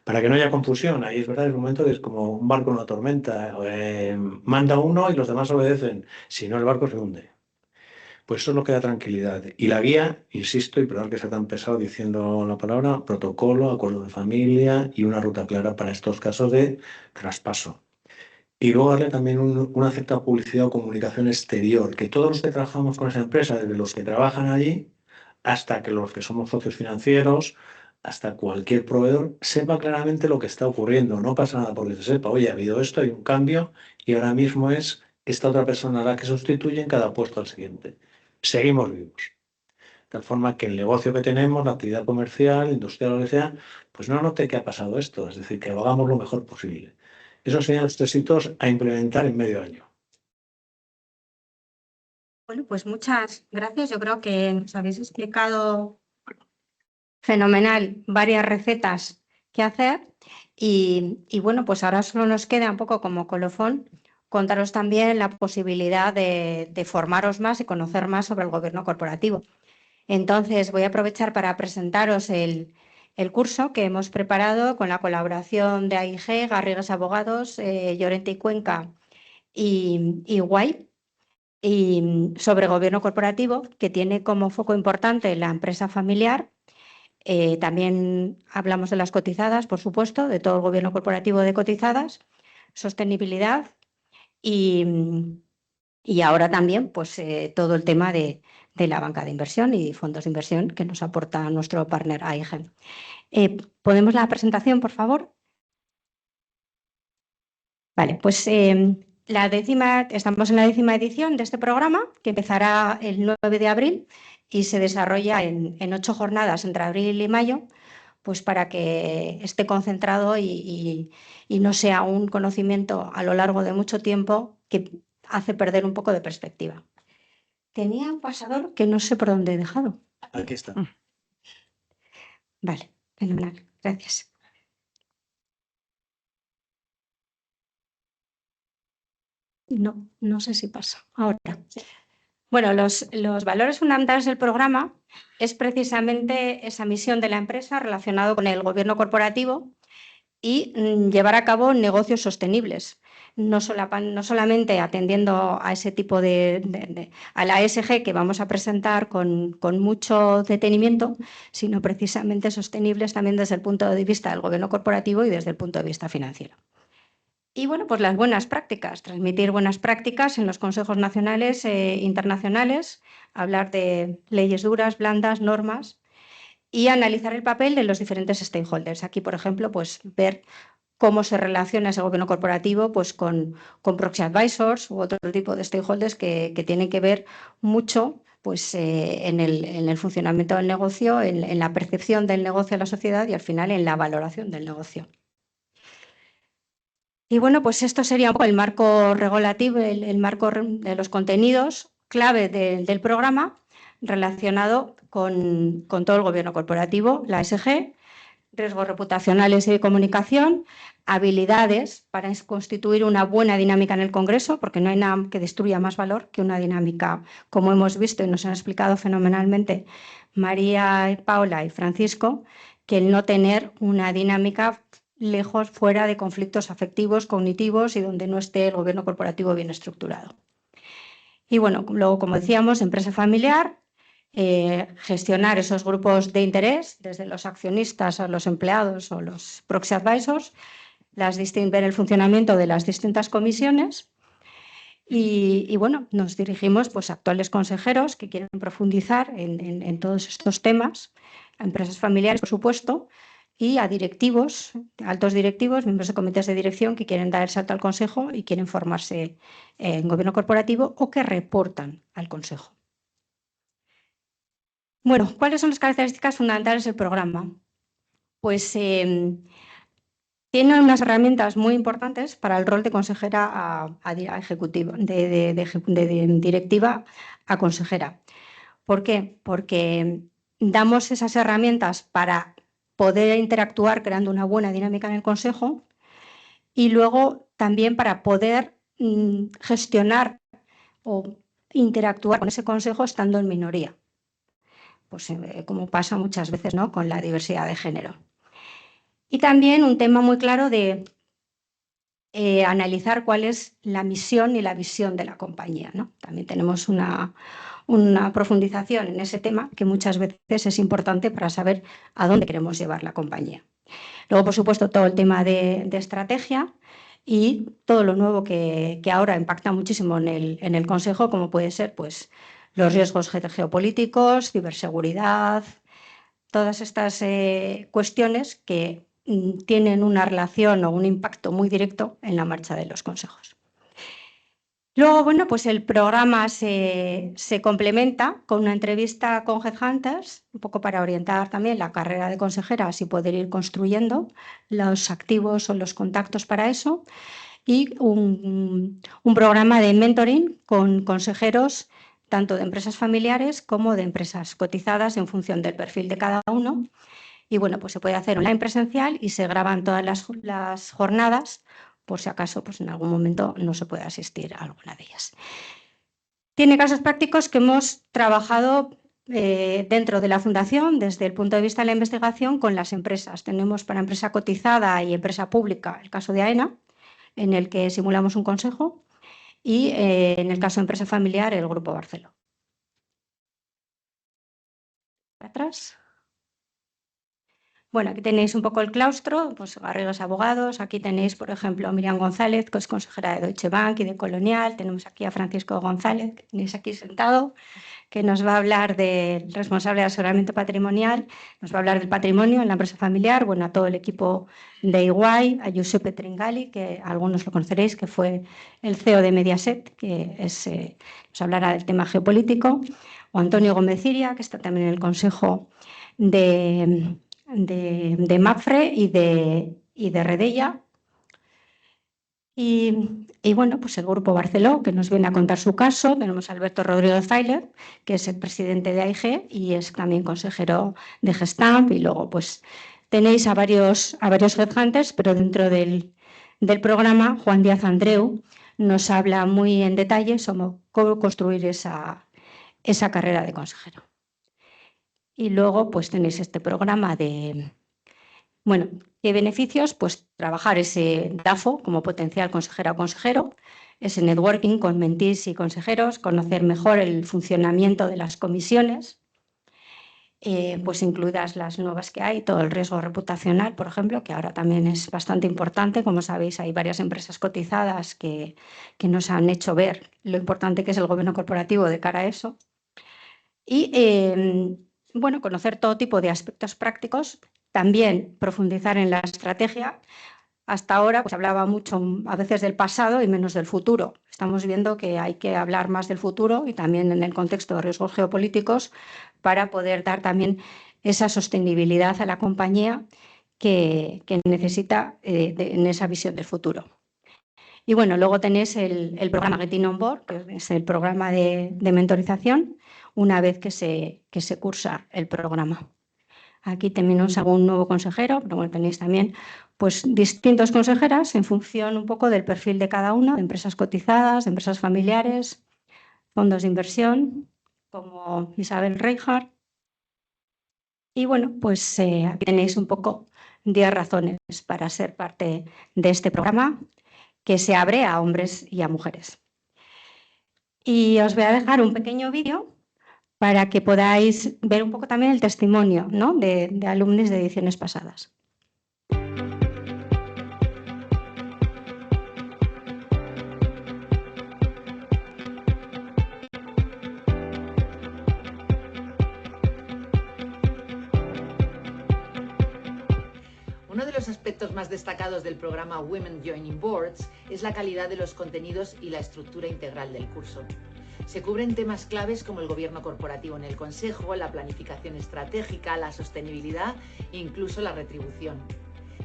Para que no haya confusión, ahí es verdad, es un momento que es como un barco en una tormenta. Manda uno y los demás obedecen. Si no, el barco se hunde. Pues eso es lo que da tranquilidad. Y la guía, insisto, y perdón que sea tan pesado diciendo la palabra, protocolo, acuerdo de familia y una ruta clara para estos casos de traspaso. Y luego darle también una cierta publicidad o comunicación exterior, que todos los que trabajamos con esa empresa, desde los que trabajan allí hasta que los que somos socios financieros, hasta cualquier proveedor, sepa claramente lo que está ocurriendo. No pasa nada porque se sepa, oye, ha habido esto, hay un cambio y ahora mismo es esta otra persona a la que sustituye en cada puesto al siguiente. Seguimos vivos. De tal forma que el negocio que tenemos, la actividad comercial, industrial, lo que sea, pues no note que ha pasado esto, es decir, que lo hagamos lo mejor posible. Esos serían los 3 hitos a implementar en medio año. Bueno, pues muchas gracias. Yo creo que nos habéis explicado fenomenal varias recetas que hacer y bueno, pues ahora solo nos queda un poco como colofón contaros también la posibilidad de formaros más y conocer más sobre el gobierno corporativo. Entonces voy a aprovechar para presentaros el curso que hemos preparado con la colaboración de AIG, Garrigues Abogados, Llorente y Cuenca y Guay, y sobre gobierno corporativo, que tiene como foco importante la empresa familiar. También hablamos de las cotizadas, por supuesto, de todo el gobierno corporativo de cotizadas, sostenibilidad y ahora también pues, todo el tema de la banca de inversión y fondos de inversión que nos aporta nuestro partner AIG. ¿Podemos la presentación, por favor? Vale, pues estamos en la 10ª edición de este programa, que empezará el 9 de abril y se desarrolla en 8 jornadas entre abril y mayo, pues para que esté concentrado y no sea un conocimiento a lo largo de mucho tiempo que hace perder un poco de perspectiva. Tenía un pasador que no sé por dónde he dejado. Aquí está. Vale, fenomenal, gracias. No sé si pasa ahora. Bueno, los valores fundamentales del programa es precisamente esa misión de la empresa relacionada con el gobierno corporativo y llevar a cabo negocios sostenibles, no solamente atendiendo a ese tipo a la ESG que vamos a presentar con mucho detenimiento, sino precisamente sostenibles también desde el punto de vista del gobierno corporativo y desde el punto de vista financiero. Y bueno, pues las buenas prácticas, transmitir buenas prácticas en los consejos nacionales e internacionales, hablar de leyes duras, blandas, normas y analizar el papel de los diferentes stakeholders. Aquí, por ejemplo, pues ver cómo se relaciona ese gobierno corporativo pues, con proxy advisors u otro tipo de stakeholders que tienen que ver mucho pues, en el funcionamiento del negocio, en la percepción del negocio a la sociedad y al final en la valoración del negocio. Y bueno, pues esto sería un poco el marco regulativo, el marco de los contenidos clave del programa relacionado con todo el gobierno corporativo, la ESG, riesgos reputacionales y de comunicación, habilidades para constituir una buena dinámica en el Congreso, porque no hay nada que destruya más valor que una dinámica, como hemos visto y nos han explicado fenomenalmente María, Paula y Francisco, que el no tener una dinámica lejos, fuera de conflictos afectivos, cognitivos y donde no esté el gobierno corporativo bien estructurado. Y bueno, luego, como decíamos, empresa familiar, gestionar esos grupos de interés, desde los accionistas a los empleados o los proxy advisors, ver el funcionamiento de las distintas comisiones y bueno, nos dirigimos pues, a actuales consejeros que quieren profundizar en todos estos temas, a empresas familiares, por supuesto, y a directivos, altos directivos, miembros de comités de dirección que quieren dar el salto al consejo y quieren formarse en gobierno corporativo o que reportan al consejo. Bueno, ¿cuáles son las características fundamentales del programa? Pues tiene unas herramientas muy importantes para el rol de consejera a ejecutivo, de directiva a consejera. ¿Por qué? Porque damos esas herramientas para poder interactuar creando una buena dinámica en el consejo y luego también para poder gestionar o interactuar con ese consejo estando en minoría. Pues como pasa muchas veces, ¿no?, con la diversidad de género. Y también un tema muy claro de analizar cuál es la misión y la visión de la compañía, ¿no? También tenemos una profundización en ese tema que muchas veces es importante para saber a dónde queremos llevar la compañía. Luego, por supuesto, todo el tema de estrategia y todo lo nuevo que ahora impacta muchísimo en el Consejo, como puede ser pues, los riesgos geopolíticos, ciberseguridad, todas estas cuestiones que tienen una relación o un impacto muy directo en la marcha de los consejos. Luego, bueno, pues el programa se complementa con una entrevista con Headhunters, un poco para orientar también la carrera de consejeras y poder ir construyendo los activos o los contactos para eso, y un programa de mentoring con consejeros tanto de empresas familiares como de empresas cotizadas en función del perfil de cada uno. Y bueno, pues se puede hacer online presencial y se graban todas las jornadas por si acaso pues en algún momento no se puede asistir a alguna de ellas. Tiene casos prácticos que hemos trabajado dentro de la Fundación desde el punto de vista de la investigación con las empresas. Tenemos para empresa cotizada y empresa pública el caso de AENA, en el que simulamos un consejo, y en el caso de empresa familiar el Grupo Barceló. Atrás. Bueno, aquí tenéis un poco el claustro, pues Garrigos Abogados. Aquí tenéis, por ejemplo, a Miriam González, que es consejera de Deutsche Bank y de Colonial. Tenemos aquí a Francisco González, que tenéis aquí sentado, que nos va a hablar del responsable de asesoramiento patrimonial, nos va a hablar del patrimonio en la empresa familiar, bueno, a todo el equipo de EY, a Giuseppe Tringali, que algunos lo conoceréis, que fue el CEO de Mediaset, que nos hablará del tema geopolítico, o Antonio Gómez Ciria, que está también en el consejo de Mapfre y de Redella. Y bueno, pues el Grupo Barceló, que nos viene a contar su caso. Tenemos a Alberto Rodríguez Zeiler, que es el presidente de AIG y es también consejero de Gestamp. Y luego pues tenéis a varios headhunters, pero dentro del programa Juan Díaz Andreu nos habla muy en detalle sobre cómo construir esa carrera de consejero. Y luego pues tenéis este programa de... Bueno, ¿qué beneficios? Pues trabajar ese DAFO como potencial consejera o consejero, ese networking con mentís y consejeros, conocer mejor el funcionamiento de las comisiones, pues incluidas las nuevas que hay, todo el riesgo reputacional, por ejemplo, que ahora también es bastante importante. Como sabéis, hay varias empresas cotizadas que nos han hecho ver lo importante que es el gobierno corporativo de cara a eso. Y bueno, conocer todo tipo de aspectos prácticos, también profundizar en la estrategia. Hasta ahora pues hablaba mucho a veces del pasado y menos del futuro. Estamos viendo que hay que hablar más del futuro y también en el contexto de riesgos geopolíticos para poder dar también esa sostenibilidad a la compañía que necesita en esa visión del futuro. Y bueno, luego tenéis el programa Getting On Board, que es el programa de mentorización, una vez que se cursa el programa. Aquí tenemos algún nuevo consejero, pero bueno, tenéis también pues, distintas consejeras en función un poco del perfil de cada una, de empresas cotizadas, de empresas familiares, fondos de inversión, como Isabel Reinhardt. Y bueno, pues aquí tenéis un poco 10 razones para ser parte de este programa que se abre a hombres y a mujeres. Y os voy a dejar un pequeño vídeo para que podáis ver un poco también el testimonio, ¿no?, de alumnos de ediciones pasadas. Uno de los aspectos más destacados del programa Women Joining Boards es la calidad de los contenidos y la estructura integral del curso. Se cubren temas claves como el gobierno corporativo en el consejo, la planificación estratégica, la sostenibilidad e incluso la retribución.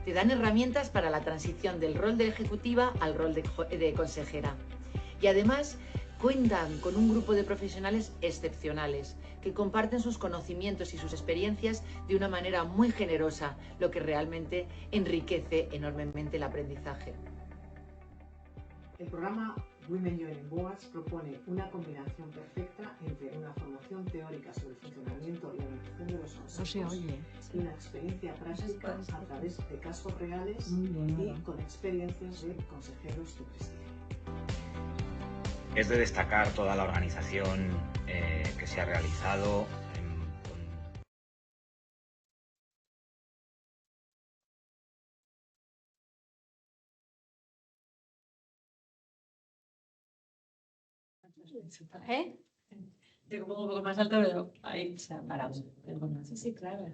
Te dan herramientas para la transición del rol de ejecutiva al rol de consejera. Y además cuentan con un grupo de profesionales excepcionales que comparten sus conocimientos y sus experiencias de una manera muy generosa, lo que realmente enriquece enormemente el aprendizaje. El programa Women Joining Boards propone una combinación perfecta entre una formación teórica sobre el funcionamiento y organización de los consejos y una experiencia práctica a través de casos reales y con experiencias de consejeros de prestigio. Es de destacar toda la organización que se ha realizado. Tengo un poco más alto, pero ahí se ha parado. Sí, sí, claro.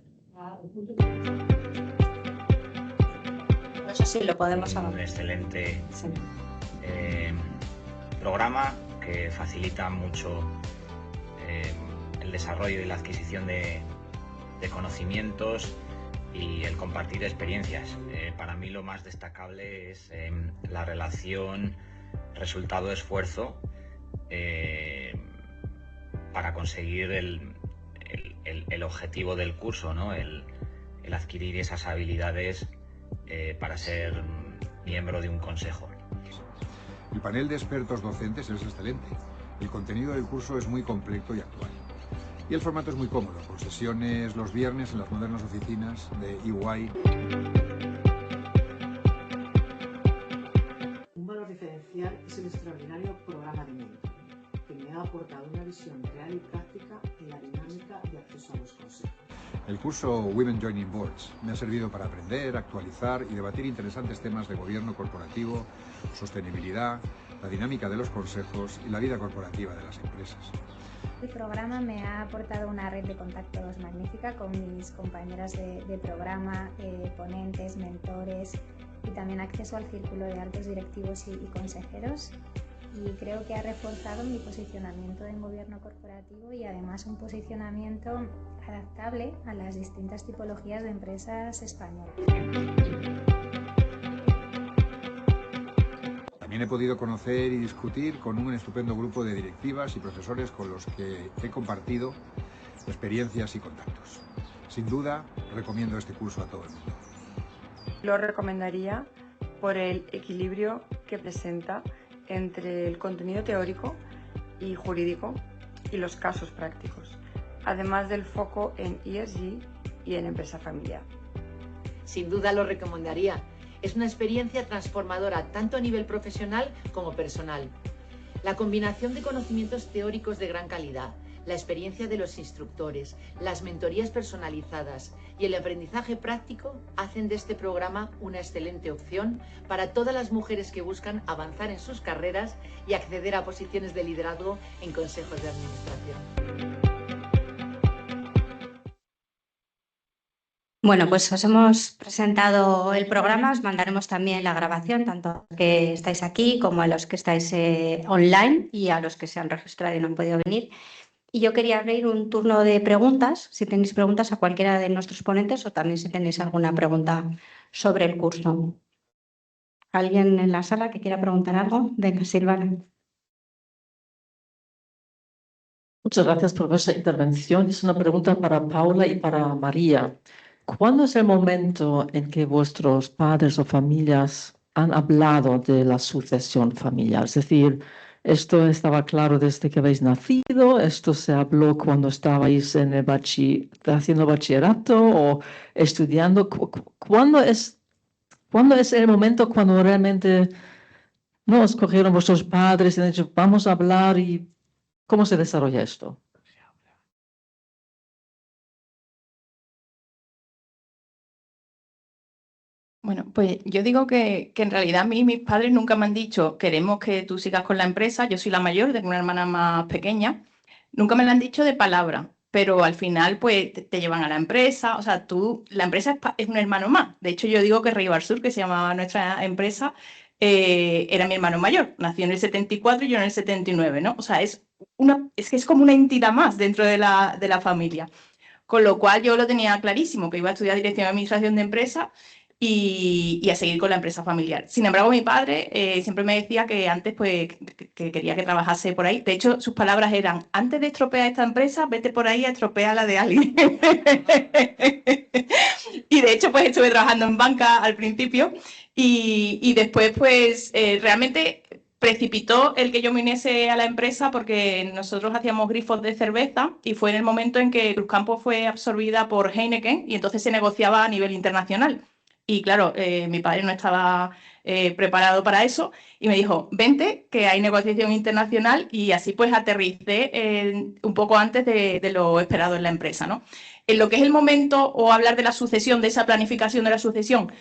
Eso sí, lo podemos hablar. Un excelente programa que facilita mucho el desarrollo y la adquisición de conocimientos y el compartir experiencias. Para mí lo más destacable es la relación resultado-esfuerzo para conseguir el objetivo del curso, ¿no? El adquirir esas habilidades para ser miembro de un consejo. El panel de expertos docentes es excelente. El contenido del curso es muy completo y actual. Y el formato es muy cómodo, con sesiones los viernes en las modernas oficinas de EY. Un valor diferencial es el extraordinario programa de mentoring, que me ha aportado una visión real y práctica en la dinámica de acceso a los consejos. El curso Women Joining Boards me ha servido para aprender, actualizar y debatir interesantes temas de gobierno corporativo, sostenibilidad, la dinámica de los consejos y la vida corporativa de las empresas. El programa me ha aportado una red de contactos magnífica con mis compañeras de programa, ponentes, mentores y también acceso al círculo de altos directivos y consejeros. Y creo que ha reforzado mi posicionamiento en gobierno corporativo y además un posicionamiento adaptable a las distintas tipologías de empresas españolas. También he podido conocer y discutir con un estupendo grupo de directivas y profesores con los que he compartido experiencias y contactos. Sin duda, recomiendo este curso a todo el mundo. Lo recomendaría por el equilibrio que presenta entre el contenido teórico y jurídico y los casos prácticos, además del foco en ESG y en empresa familiar. Sin duda lo recomendaría. Es una experiencia transformadora tanto a nivel profesional como personal. La combinación de conocimientos teóricos de gran calidad, la experiencia de los instructores, las mentorías personalizadas y el aprendizaje práctico hacen de este programa una excelente opción para todas las mujeres que buscan avanzar en sus carreras y acceder a posiciones de liderazgo en consejos de administración. Bueno, pues os hemos presentado el programa, os mandaremos también la grabación, tanto a los que estáis aquí como a los que estáis online y a los que se han registrado y no han podido venir. Y yo quería abrir un turno de preguntas, si tenéis preguntas a cualquiera de nuestros ponentes o también si tenéis alguna pregunta sobre el curso. ¿Alguien en la sala que quiera preguntar algo? Venga, Silvana. Muchas gracias por vuestra intervención. Es una pregunta para Paula y para María. ¿Cuándo es el momento en que vuestros padres o familias han hablado de la sucesión familiar? Es decir, ¿esto estaba claro desde que habéis nacido? ¿Esto se habló cuando estabais en el haciendo bachillerato o estudiando? ¿Cuándo es el momento cuando realmente no os cogieron vuestros padres y han dicho, vamos a hablar? ¿Y cómo se desarrolla esto? Bueno, pues yo digo que en realidad a mí mis padres nunca me han dicho queremos que tú sigas con la empresa, yo soy la mayor, tengo una hermana más pequeña, nunca me lo han dicho de palabra, pero al final pues te llevan a la empresa, o sea, la empresa es un hermano más, de hecho yo digo que Rey Sur, que se llamaba nuestra empresa, era mi hermano mayor, nació en el 74 y yo en el 79, ¿no? O sea, es que es como una entidad más dentro de la familia, con lo cual yo lo tenía clarísimo, que iba a estudiar Dirección de Administración de Empresas y a seguir con la empresa familiar. Sin embargo, mi padre siempre me decía que antes pues, que quería que trabajase por ahí. De hecho, sus palabras eran, antes de estropear esta empresa, vete por ahí a estropear la de alguien. Y de hecho, pues estuve trabajando en banca al principio y después, pues realmente precipitó el que yo me uniese a la empresa porque nosotros hacíamos grifos de cerveza y fue en el momento en que Cruzcampo fue absorbida por Heineken y entonces se negociaba a nivel internacional. Y claro, mi padre no estaba preparado para eso y me dijo, vente, que hay negociación internacional, y así pues aterricé un poco antes de lo esperado en la empresa, ¿no? En lo que es el momento o hablar de la sucesión, de esa planificación de la sucesión,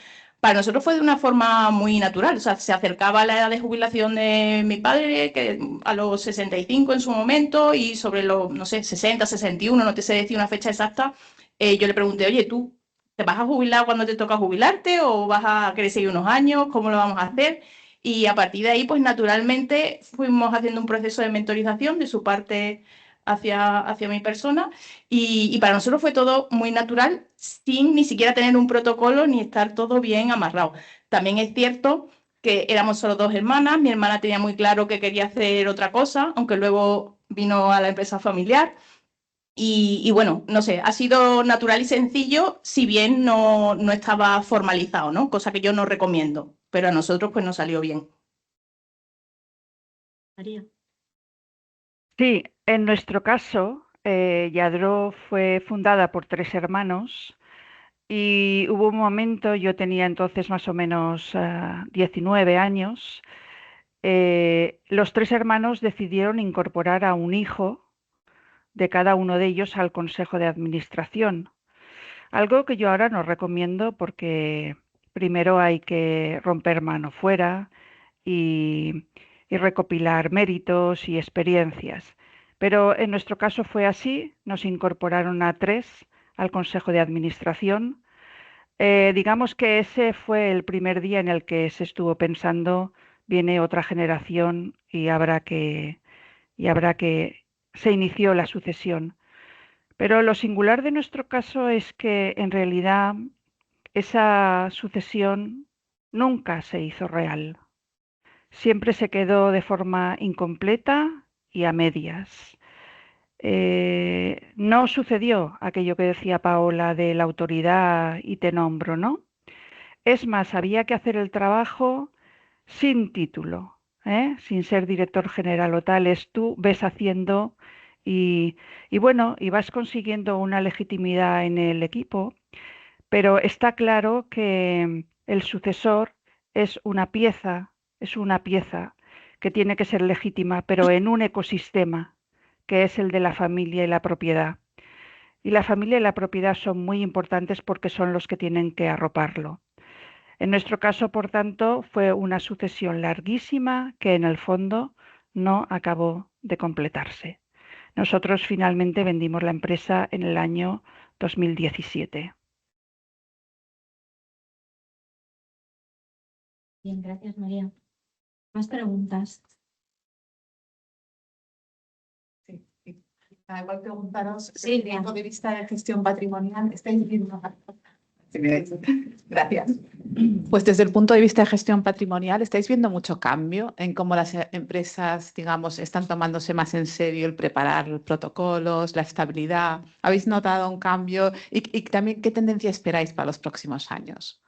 para nosotros fue de una forma muy natural, o sea, se acercaba la edad de jubilación de mi padre, que a los 65 en su momento, y sobre los, no sé, 60, 61, no te sé decir una fecha exacta, yo le pregunté, oye, ¿tú te vas a jubilar cuando te toca jubilarte o vas a querer seguir unos años? ¿Cómo lo vamos a hacer? Y a partir de ahí, pues naturalmente fuimos haciendo un proceso de mentorización de su parte hacia mi persona y para nosotros fue todo muy natural sin ni siquiera tener un protocolo ni estar todo bien amarrado. También es cierto que éramos solo dos hermanas, mi hermana tenía muy claro que quería hacer otra cosa, aunque luego vino a la empresa familiar. Y bueno, no sé, ha sido natural y sencillo, si bien no estaba formalizado, ¿no? Cosa que yo no recomiendo, pero a nosotros pues nos salió bien. María. Sí, en nuestro caso, Yadro fue fundada por 3 hermanos y hubo un momento, yo tenía entonces más o menos 19 años, los 3 hermanos decidieron incorporar a un hijo de cada uno de ellos al consejo de administración. Algo que yo ahora no recomiendo porque primero hay que romper mano fuera y recopilar méritos y experiencias. Pero en nuestro caso fue así, nos incorporaron a 3 al consejo de administración. Digamos que ese fue el primer día en el que se estuvo pensando, viene otra generación y habrá que se inició la sucesión. Pero lo singular de nuestro caso es que en realidad esa sucesión nunca se hizo real. Siempre se quedó de forma incompleta y a medias. No sucedió aquello que decía Paola de la autoridad y te nombro, ¿no? Es más, había que hacer el trabajo sin título, sin ser director general o tales. Tú ves haciendo y bueno, y vas consiguiendo una legitimidad en el equipo, pero está claro que el sucesor es una pieza que tiene que ser legítima, pero en un ecosistema que es el de la familia y la propiedad. Y la familia y la propiedad son muy importantes porque son los que tienen que arroparlo. En nuestro caso, por tanto, fue una sucesión larguísima que en el fondo no acabó de completarse. Nosotros finalmente vendimos la empresa en el año 2017. Bien, gracias, María. ¿Más preguntas? Sí. Igual preguntaros, desde el punto de vista de gestión patrimonial, estáis viendo... Gracias. Pues desde el punto de vista de gestión patrimonial, ¿estáis viendo mucho cambio en cómo las empresas, digamos, están tomándose más en serio el preparar los protocolos, la estabilidad? ¿Habéis notado un cambio? Y también, ¿qué tendencia esperáis para los próximos años?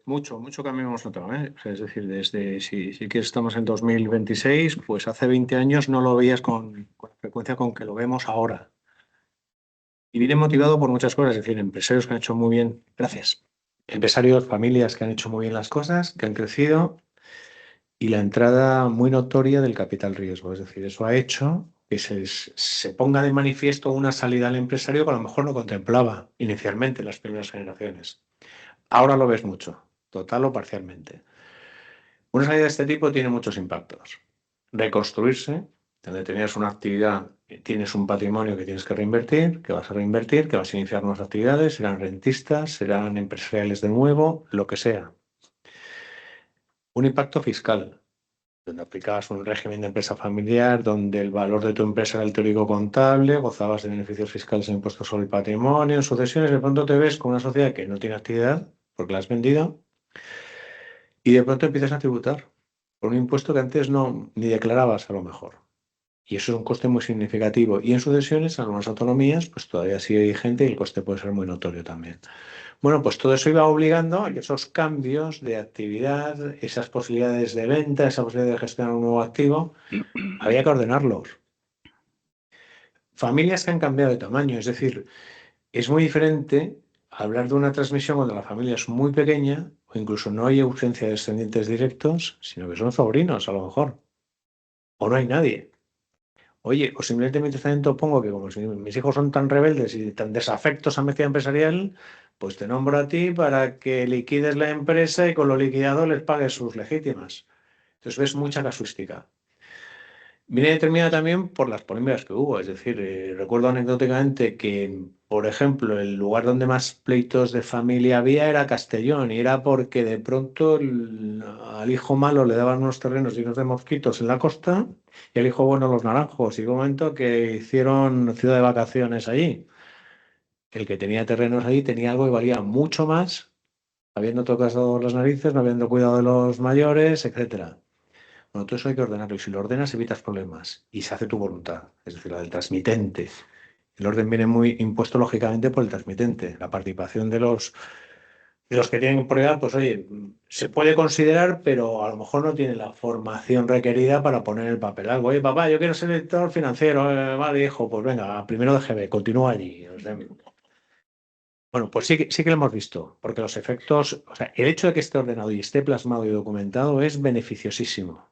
Mucho cambio hemos notado, ¿eh? O sea, es decir, desde, si quieres, estamos en 2026, pues hace 20 años no lo veías con la frecuencia con que lo vemos ahora. Y viene motivado por muchas cosas, es decir, empresarios que han hecho muy bien, gracias, empresarios, familias que han hecho muy bien las cosas, que han crecido, y la entrada muy notoria del capital riesgo. Es decir, eso ha hecho que se ponga de manifiesto una salida al empresario que a lo mejor no contemplaba inicialmente en las primeras generaciones. Ahora lo ves mucho, total o parcialmente. Una salida de este tipo tiene muchos impactos. Reconstruirse, donde tenías una actividad, tienes un patrimonio que tienes que reinvertir, que vas a reinvertir, que vas a iniciar nuevas actividades, serán rentistas, serán empresariales de nuevo, lo que sea. Un impacto fiscal, donde aplicabas un régimen de empresa familiar, donde el valor de tu empresa era el teórico contable, gozabas de beneficios fiscales en impuestos sobre el patrimonio, en sucesiones, de pronto te ves con una sociedad que no tiene actividad, porque la has vendido, y de pronto empiezas a tributar por un impuesto que antes ni declarabas a lo mejor. Y eso es un coste muy significativo. Y en sucesiones, en algunas autonomías, pues todavía sigue vigente y el coste puede ser muy notorio también. Bueno, pues todo eso iba obligando a que esos cambios de actividad, esas posibilidades de venta, esa posibilidad de gestionar un nuevo activo, había que ordenarlos. Familias que han cambiado de tamaño, es decir, es muy diferente hablar de una transmisión cuando la familia es muy pequeña o incluso no hay ausencia de descendientes directos, sino que son sobrinos a lo mejor. O no hay nadie. Oye, o simplemente mientras tanto pongo que como mis hijos son tan rebeldes y tan desafectos a mezcla empresarial, pues te nombro a ti para que liquides la empresa y con lo liquidado les pagues sus legítimas. Entonces ves mucha casuística. Viene determinada también por las polémicas que hubo. Es decir, recuerdo anecdóticamente que, por ejemplo, el lugar donde más pleitos de familia había era Castellón, y era porque de pronto al hijo malo le daban unos terrenos llenos de mosquitos en la costa y al hijo bueno los naranjos. Y hubo un momento que hicieron ciudad de vacaciones allí. El que tenía terrenos allí tenía algo que valía mucho más, habiendo tocado las narices, no habiendo cuidado de los mayores, etcétera. Bueno, todo eso hay que ordenarlo, y si lo ordenas evitas problemas y se hace tu voluntad, es decir, la del transmitente. El orden viene muy impuesto lógicamente por el transmitente. La participación de los que tienen propiedad, pues oye, se puede considerar, pero a lo mejor no tiene la formación requerida para poner en el papel algo. Oye, papá, yo quiero ser director financiero. Vale, hijo, pues venga, primero de GB, continúa allí. O sea, bueno, pues sí que lo hemos visto, porque los efectos, o sea, el hecho de que esté ordenado y esté plasmado y documentado es beneficiosísimo.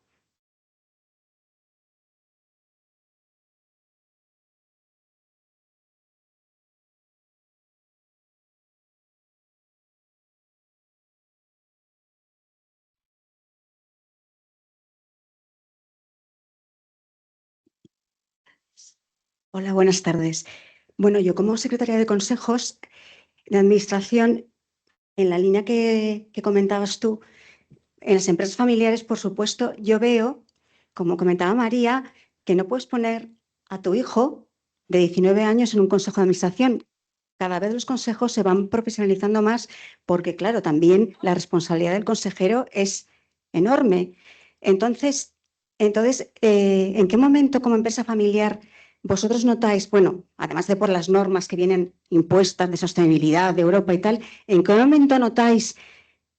Hola, buenas tardes. Bueno, yo como secretaria de consejos de administración, en la línea que comentabas tú, en las empresas familiares, por supuesto, yo veo, como comentaba María, que no puedes poner a tu hijo de 19 años en un consejo de administración. Cada vez los consejos se van profesionalizando más porque, claro, también la responsabilidad del consejero es enorme. Entonces, ¿en qué momento como empresa familiar vosotros notáis, bueno, además de por las normas que vienen impuestas de sostenibilidad de Europa y tal, ¿en qué momento notáis,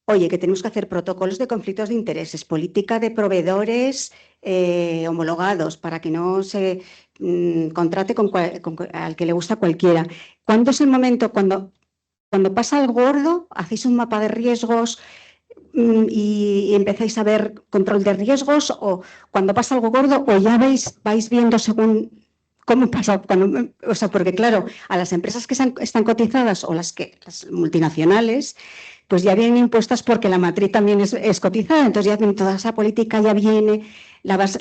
oye, que tenemos que hacer protocolos de conflictos de intereses, política de proveedores homologados para que no se contrate al que le gusta cualquiera? ¿Cuándo es el momento, cuando pasa algo gordo, hacéis un mapa de riesgos y empezáis a ver control de riesgos, o cuando pasa algo gordo, o ya vais viendo según cómo pasa? O sea, porque claro, a las empresas que están cotizadas o las multinacionales, pues ya vienen impuestas porque la matriz también es cotizada, entonces ya toda esa política ya viene, la vas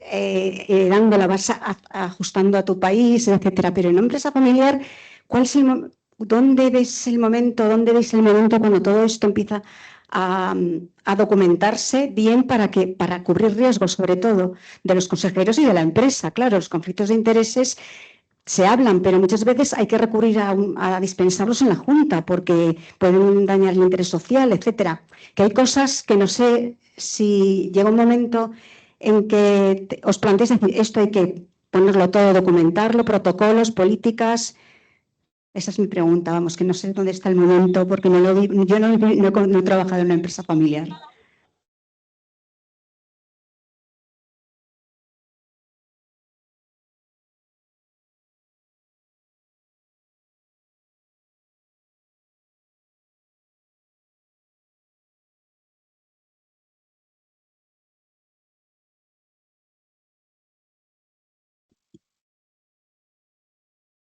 heredando, la vas ajustando a tu país, etcétera. Pero en una empresa familiar, ¿dónde veis el momento cuando todo esto empieza a documentarse bien para cubrir riesgos, sobre todo de los consejeros y de la empresa? Claro, los conflictos de intereses se hablan, pero muchas veces hay que recurrir a dispensarlos en la Junta porque pueden dañar el interés social, etcétera. Que hay cosas que no sé si llega un momento en que os planteéis decir, esto hay que ponerlo todo, documentarlo, protocolos, políticas. Esa es mi pregunta, vamos, que no sé dónde está el momento porque yo no he trabajado en una empresa familiar.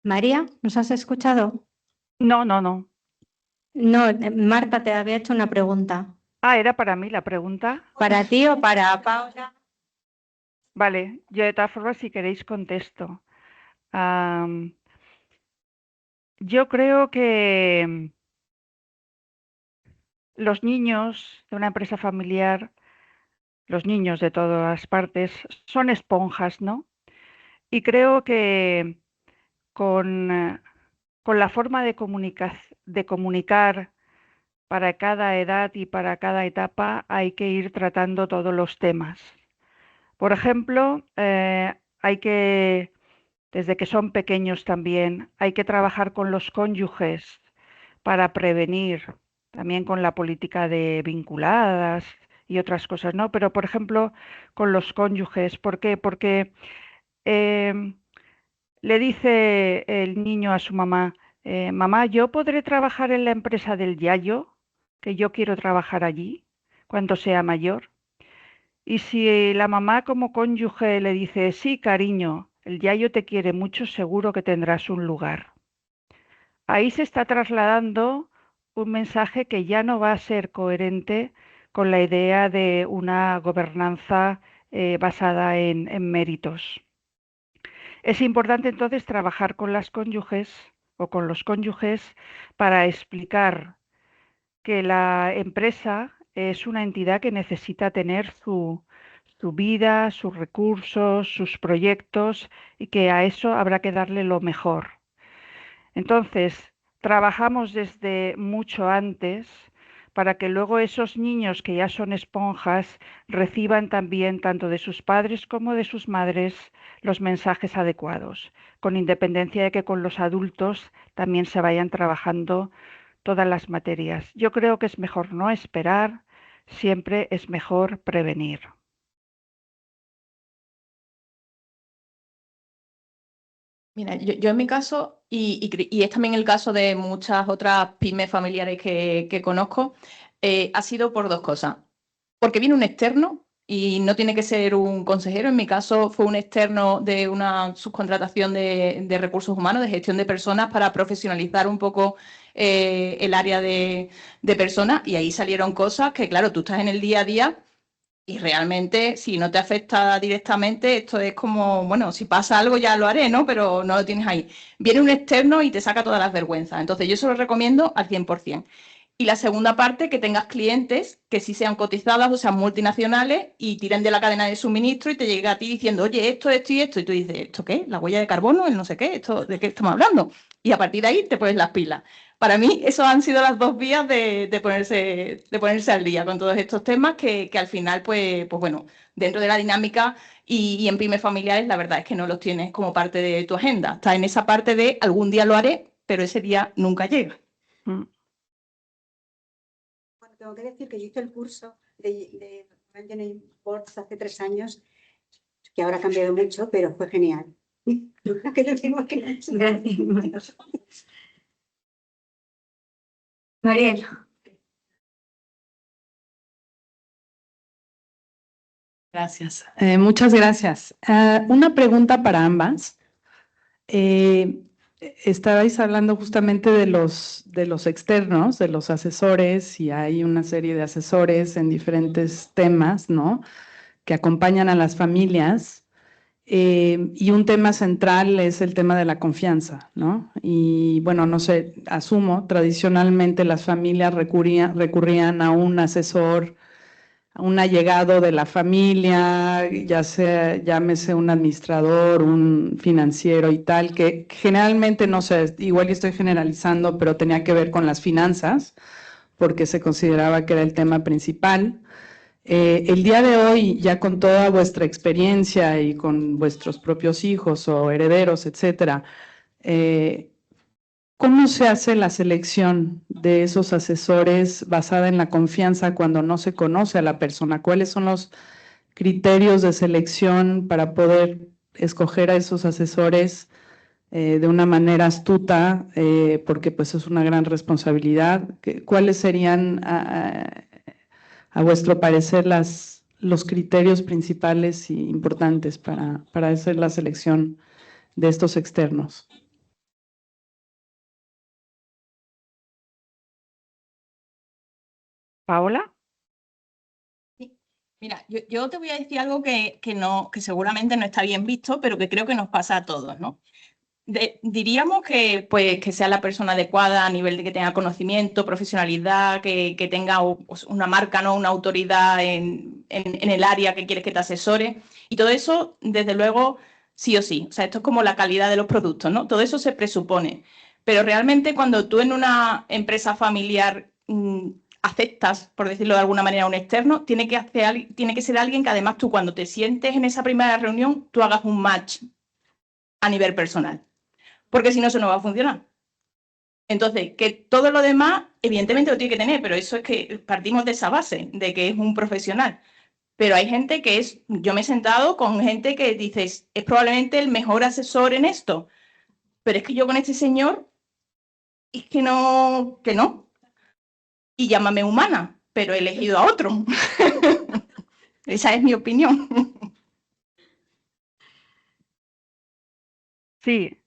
María, ¿nos has escuchado? No. No, Marta te había hecho una pregunta. Ah, ¿era para mí la pregunta? ¿Para ti o para Paula? Vale, yo de todas formas, si queréis, contesto. Yo creo que los niños de una empresa familiar, los niños de todas partes, son esponjas, ¿no? Y creo que con la forma de comunicar para cada edad y para cada etapa hay que ir tratando todos los temas. Por ejemplo, desde que son pequeños también, hay que trabajar con los cónyuges para prevenir, también con la política de vinculadas y otras cosas, ¿no? Pero, por ejemplo, con los cónyuges, ¿por qué? Porque le dice el niño a su mamá, mamá, ¿yo podré trabajar en la empresa del yayo? Que yo quiero trabajar allí cuando sea mayor. Y si la mamá como cónyuge le dice, sí, cariño, el yayo te quiere mucho, seguro que tendrás un lugar. ahí se está trasladando un mensaje que ya no va a ser coherente con la idea de una gobernanza basada en méritos. Es importante entonces trabajar con las cónyuges o con los cónyuges para explicar que la empresa es una entidad que necesita tener su vida, sus recursos, sus proyectos y que a eso habrá que darle lo mejor. Entonces, trabajamos desde mucho antes para que luego esos niños que ya son esponjas reciban también tanto de sus padres como de sus madres los mensajes adecuados, con independencia de que con los adultos también se vayan trabajando todas las materias. Yo creo que es mejor no esperar, siempre es mejor prevenir. Mira, yo en mi caso, y es también el caso de muchas otras pymes familiares que conozco, ha sido por dos cosas. Porque viene un externo y no tiene que ser un consejero. En mi caso fue un externo de una subcontratación de recursos humanos, de gestión de personas, para profesionalizar un poco el área de personas. Y ahí salieron cosas que, claro, tú estás en el día a día. Y realmente, si no te afecta directamente, esto es como, bueno, si pasa algo ya lo haré, ¿no? Pero no lo tienes ahí. Viene un externo y te saca todas las vergüenzas. Entonces, yo se lo recomiendo al 100%. Y la segunda parte, que tengas clientes que sí sean cotizadas o sean multinacionales y tiren de la cadena de suministro y te llegue a ti diciendo, oye, esto y esto. Y tú dices, ¿esto qué? ¿La huella de carbono? El no sé qué. ¿Esto, de qué estamos hablando? Y a partir de ahí te pones las pilas. Para mí, esas han sido las dos vías de ponerse al día con todos estos temas que al final, pues bueno, dentro de la dinámica y en pymes familiares, la verdad es que no los tienes como parte de tu agenda. Está en esa parte de algún día lo haré, pero ese día nunca llega. Bueno, tengo que decir que yo hice el curso de Management Boards hace 3 años, que ahora ha cambiado mucho, pero fue genial. Gracias. Mariel. Gracias. Muchas gracias. Una pregunta para ambas. Estabais hablando justamente de los externos, de los asesores, y hay una serie de asesores en diferentes temas, ¿no? Que acompañan a las familias. Y un tema central es el tema de la confianza, ¿no? Y bueno, no sé, asumo, tradicionalmente las familias recurrían a un asesor, a un allegado de la familia, ya sea, llámese un administrador, un financiero y tal, que generalmente, no sé, igual estoy generalizando, pero tenía que ver con las finanzas, porque se consideraba que era el tema principal. El día de hoy, ya con toda vuestra experiencia y con vuestros propios hijos o herederos, etcétera, ¿cómo se hace la selección de esos asesores basada en la confianza cuando no se conoce a la persona? ¿Cuáles son los criterios de selección para poder escoger a esos asesores de una manera astuta? Porque pues es una gran responsabilidad. ¿Cuáles serían a vuestro parecer los criterios principales y importantes para hacer la selección de estos externos? Paola. Mira, yo te voy a decir algo que seguramente no está bien visto, pero que creo que nos pasa a todos, ¿no? Diríamos que sea la persona adecuada a nivel de que tenga conocimiento, profesionalidad, que tenga una marca, ¿no? Una autoridad en el área que quieres que te asesore. Y todo eso, desde luego, sí o sí. O sea, esto es como la calidad de los productos, ¿no? Todo eso se presupone. Pero realmente cuando tú en una empresa familiar aceptas, por decirlo de alguna manera, a un externo, tiene que ser alguien que además tú cuando te sientes en esa primera reunión, tú hagas un match a nivel personal. Porque si no, eso no va a funcionar. Entonces, que todo lo demás, evidentemente lo tiene que tener, pero eso es que partimos de esa base, de que es un profesional. Pero hay gente yo me he sentado con gente que dices, es probablemente el mejor asesor en esto, pero es que yo con este señor, es que no. Y llámame humana, pero he elegido a otro. Esa es mi opinión. Sí,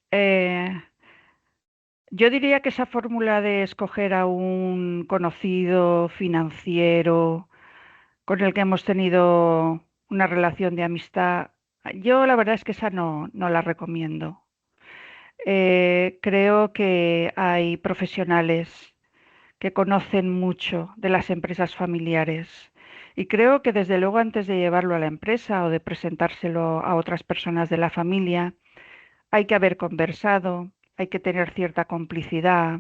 Yo diría que esa fórmula de escoger a un conocido financiero con el que hemos tenido una relación de amistad, yo la verdad es que esa no la recomiendo. Creo que hay profesionales que conocen mucho de las empresas familiares y creo que desde luego antes de llevarlo a la empresa o de presentárselo a otras personas de la familia, hay que haber conversado, hay que tener cierta complicidad,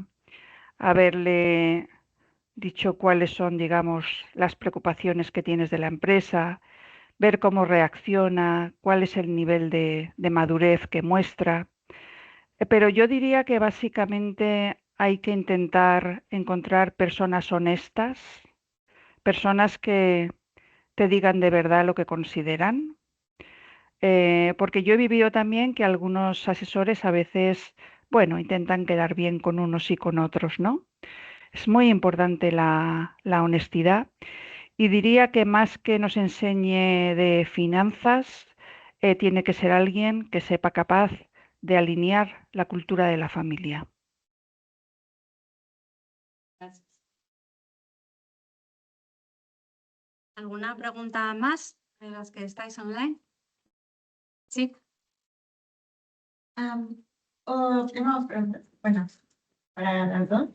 haberle dicho cuáles son, digamos, las preocupaciones que tienes de la empresa, ver cómo reacciona, cuál es el nivel de madurez que muestra. Pero yo diría que básicamente hay que intentar encontrar personas honestas, personas que te digan de verdad lo que consideran, porque yo he vivido también que algunos asesores a veces, bueno, intentan quedar bien con unos y con otros, ¿no? Es muy importante la honestidad y diría que más que nos enseñe de finanzas, tiene que ser alguien que sepa capaz de alinear la cultura de la familia. Gracias. ¿Alguna pregunta más de las que estáis online? Sí. Tenemos preguntas. Bueno, para las dos.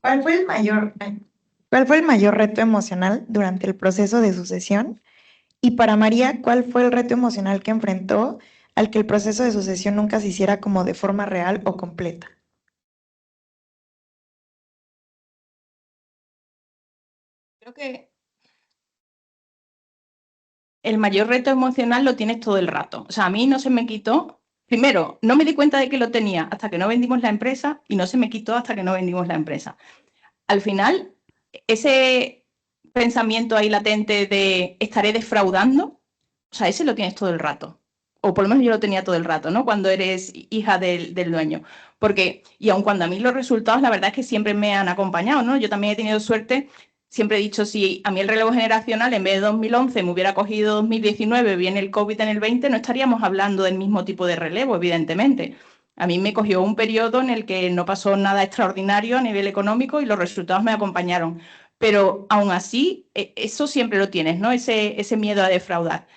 ¿Cuál fue el mayor reto emocional durante el proceso de sucesión? Y para María, ¿cuál fue el reto emocional que enfrentó al que el proceso de sucesión nunca se hiciera como de forma real o completa? Creo que el mayor reto emocional lo tienes todo el rato. O sea, a mí no se me quitó. Primero, no me di cuenta de que lo tenía hasta que no vendimos la empresa y no se me quitó hasta que no vendimos la empresa. Al final, ese pensamiento ahí latente de estaré defraudando, o sea, ese lo tienes todo el rato. O por lo menos yo lo tenía todo el rato, ¿no? Cuando eres hija del dueño. Porque, y aun cuando a mí los resultados, la verdad es que siempre me han acompañado, ¿no? Yo también he tenido suerte. Siempre he dicho, si a mí el relevo generacional en vez de 2011 me hubiera cogido 2019, viene el COVID en el 20, no estaríamos hablando del mismo tipo de relevo, evidentemente. A mí me cogió un periodo en el que no pasó nada extraordinario a nivel económico y los resultados me acompañaron. Pero aún así, eso siempre lo tienes, ¿no? Ese miedo a defraudar.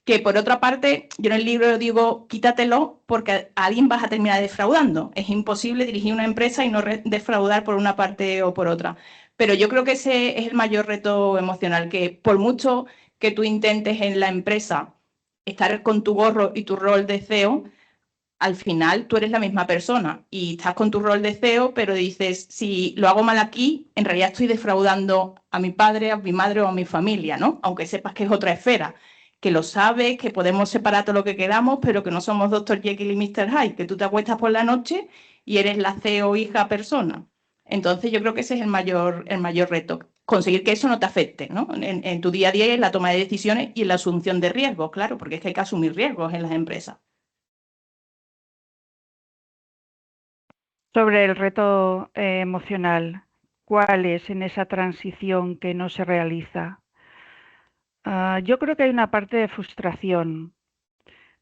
Que por otra parte, yo en el libro digo, quítatelo porque a alguien vas a terminar defraudando. Es imposible dirigir una empresa y no defraudar por una parte o por otra. Pero yo creo que ese es el mayor reto emocional, que por mucho que tú intentes en la empresa estar con tu gorro y tu rol de CEO, al final tú eres la misma persona y estás con tu rol de CEO, pero dices, si lo hago mal aquí, en realidad estoy defraudando a mi padre, a mi madre o a mi familia, ¿no? Aunque sepas que es otra esfera, que lo sabes, que podemos separar todo lo que queramos, pero que no somos Dr. Jekyll y Mr. Hyde, que tú te acuestas por la noche y eres la CEO hija persona. Entonces yo creo que ese es el mayor reto, conseguir que eso no te afecte, ¿no? En tu día a día y en la toma de decisiones y en la asunción de riesgos, claro, porque es que hay que asumir riesgos en las empresas. Sobre el reto emocional, ¿cuál es en esa transición que no se realiza? Yo creo que hay una parte de frustración,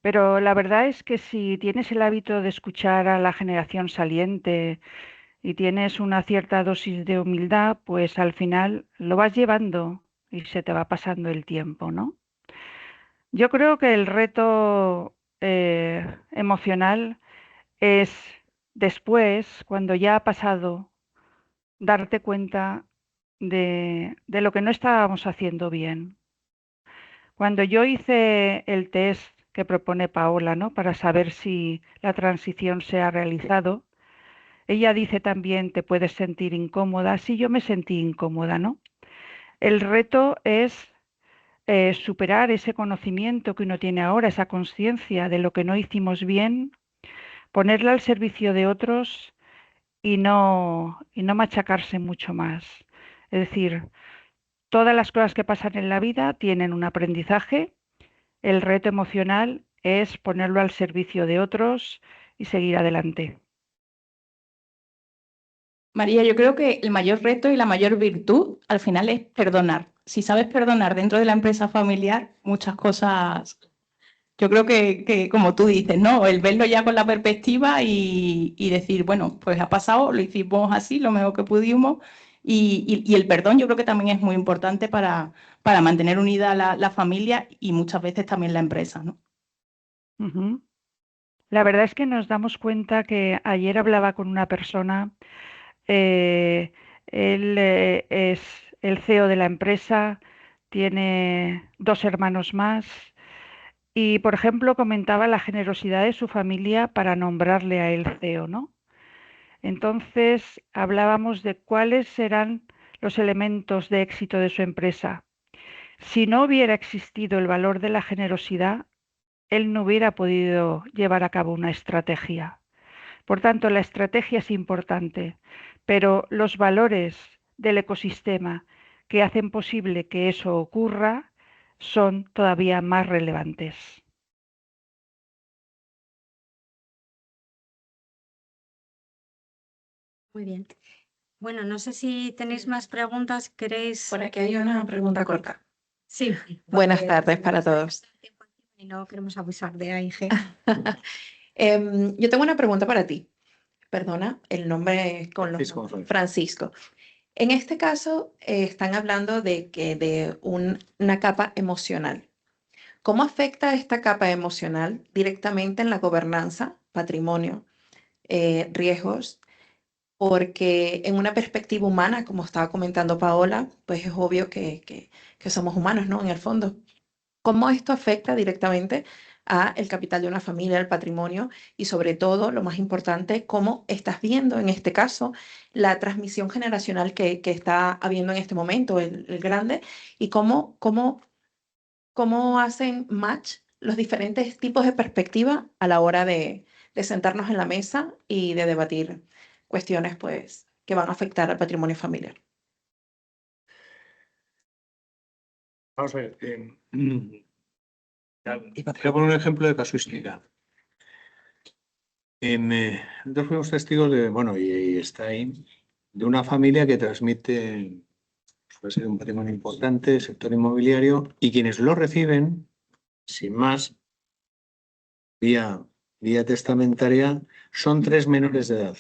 pero la verdad es que si tienes el hábito de escuchar a la generación saliente y tienes una cierta dosis de humildad, pues al final lo vas llevando y se te va pasando el tiempo, ¿no? Yo creo que el reto emocional es después, cuando ya ha pasado, darte cuenta de lo que no estábamos haciendo bien. Cuando yo hice el test que propone Paola, ¿no? Para saber si la transición se ha realizado, ella dice también, te puedes sentir incómoda. Sí, yo me sentí incómoda, ¿no? El reto es superar ese conocimiento que uno tiene ahora, esa conciencia de lo que no hicimos bien, ponerla al servicio de otros y no machacarse mucho más. Es decir, todas las cosas que pasan en la vida tienen un aprendizaje. El reto emocional es ponerlo al servicio de otros y seguir adelante. María, yo creo que el mayor reto y la mayor virtud al final es perdonar. Si sabes perdonar dentro de la empresa familiar, muchas cosas yo creo que como tú dices, ¿no? El verlo ya con la perspectiva y decir, bueno, pues ha pasado, lo hicimos así, lo mejor que pudimos. Y el perdón yo creo que también es muy importante para mantener unida la familia y muchas veces también la empresa, ¿no? Ujú. La verdad es que nos damos cuenta que ayer hablaba con una persona, eh, él es el CEO de la empresa, tiene 2 hermanos más y, por ejemplo, comentaba la generosidad de su familia para nombrarle a él CEO, ¿no? Entonces hablábamos de cuáles serán los elementos de éxito de su empresa. Si no hubiera existido el valor de la generosidad, él no hubiera podido llevar a cabo una estrategia. Por tanto, la estrategia es importante, pero los valores del ecosistema que hacen posible que eso ocurra son todavía más relevantes. Muy bien. Bueno, no sé si tenéis más preguntas, queréis. Por aquí hay una pregunta corta. Sí. Buenas porque tardes para todos. Y no queremos abusar de AIG. Yo tengo una pregunta para ti. Perdona, el nombre con los Francisco. Francisco. En este caso, están hablando de una capa emocional. ¿Cómo afecta esta capa emocional directamente en la gobernanza, patrimonio, riesgos? Porque en una perspectiva humana, como estaba comentando Paola, pues es obvio que somos humanos, ¿no? En el fondo. ¿Cómo esto afecta directamente a el capital de una familia, el patrimonio y sobre todo, lo más importante, cómo estás viendo en este caso la transmisión generacional que está habiendo en este momento, el grande, y cómo hacen match los diferentes tipos de perspectiva a la hora de sentarnos en la mesa y de debatir cuestiones pues, que van a afectar al patrimonio familiar? Vamos a ver. Voy a poner un ejemplo de casuística. Nosotros fuimos testigos de, bueno, y está ahí, de una familia que transmite, puede ser un patrimonio importante, sector inmobiliario, y quienes lo reciben, sin más, vía testamentaria, son 3 menores de edad.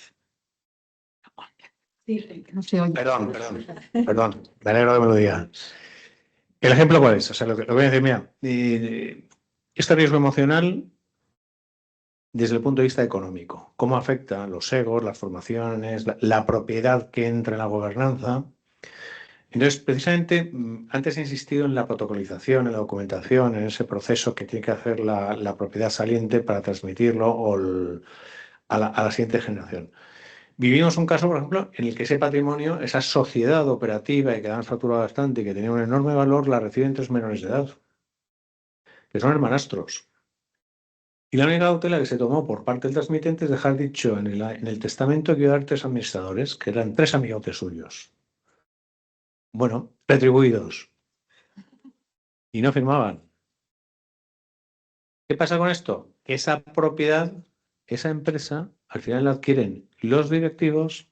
No se oye. Perdón, me alegro que me lo diga. ¿El ejemplo cuál es? O sea, lo que voy a decir, mira, este riesgo emocional desde el punto de vista económico, cómo afecta los egos, las formaciones, la propiedad que entra en la gobernanza. Entonces, precisamente, antes he insistido en la protocolización, en la documentación, en ese proceso que tiene que hacer la propiedad saliente para transmitirlo a la siguiente generación. Vivimos un caso, por ejemplo, en el que ese patrimonio, esa sociedad operativa y que han facturado bastante y que tenía un enorme valor, la reciben 3 menores de edad, que son hermanastros. Y la única cautela que se tomó por parte del transmitente es dejar dicho en el testamento que iba a dar 3 administradores, que eran 3 amigotes suyos. Bueno, retribuidos. Y no firmaban. ¿Qué pasa con esto? Que esa propiedad, esa empresa, al final la adquieren los directivos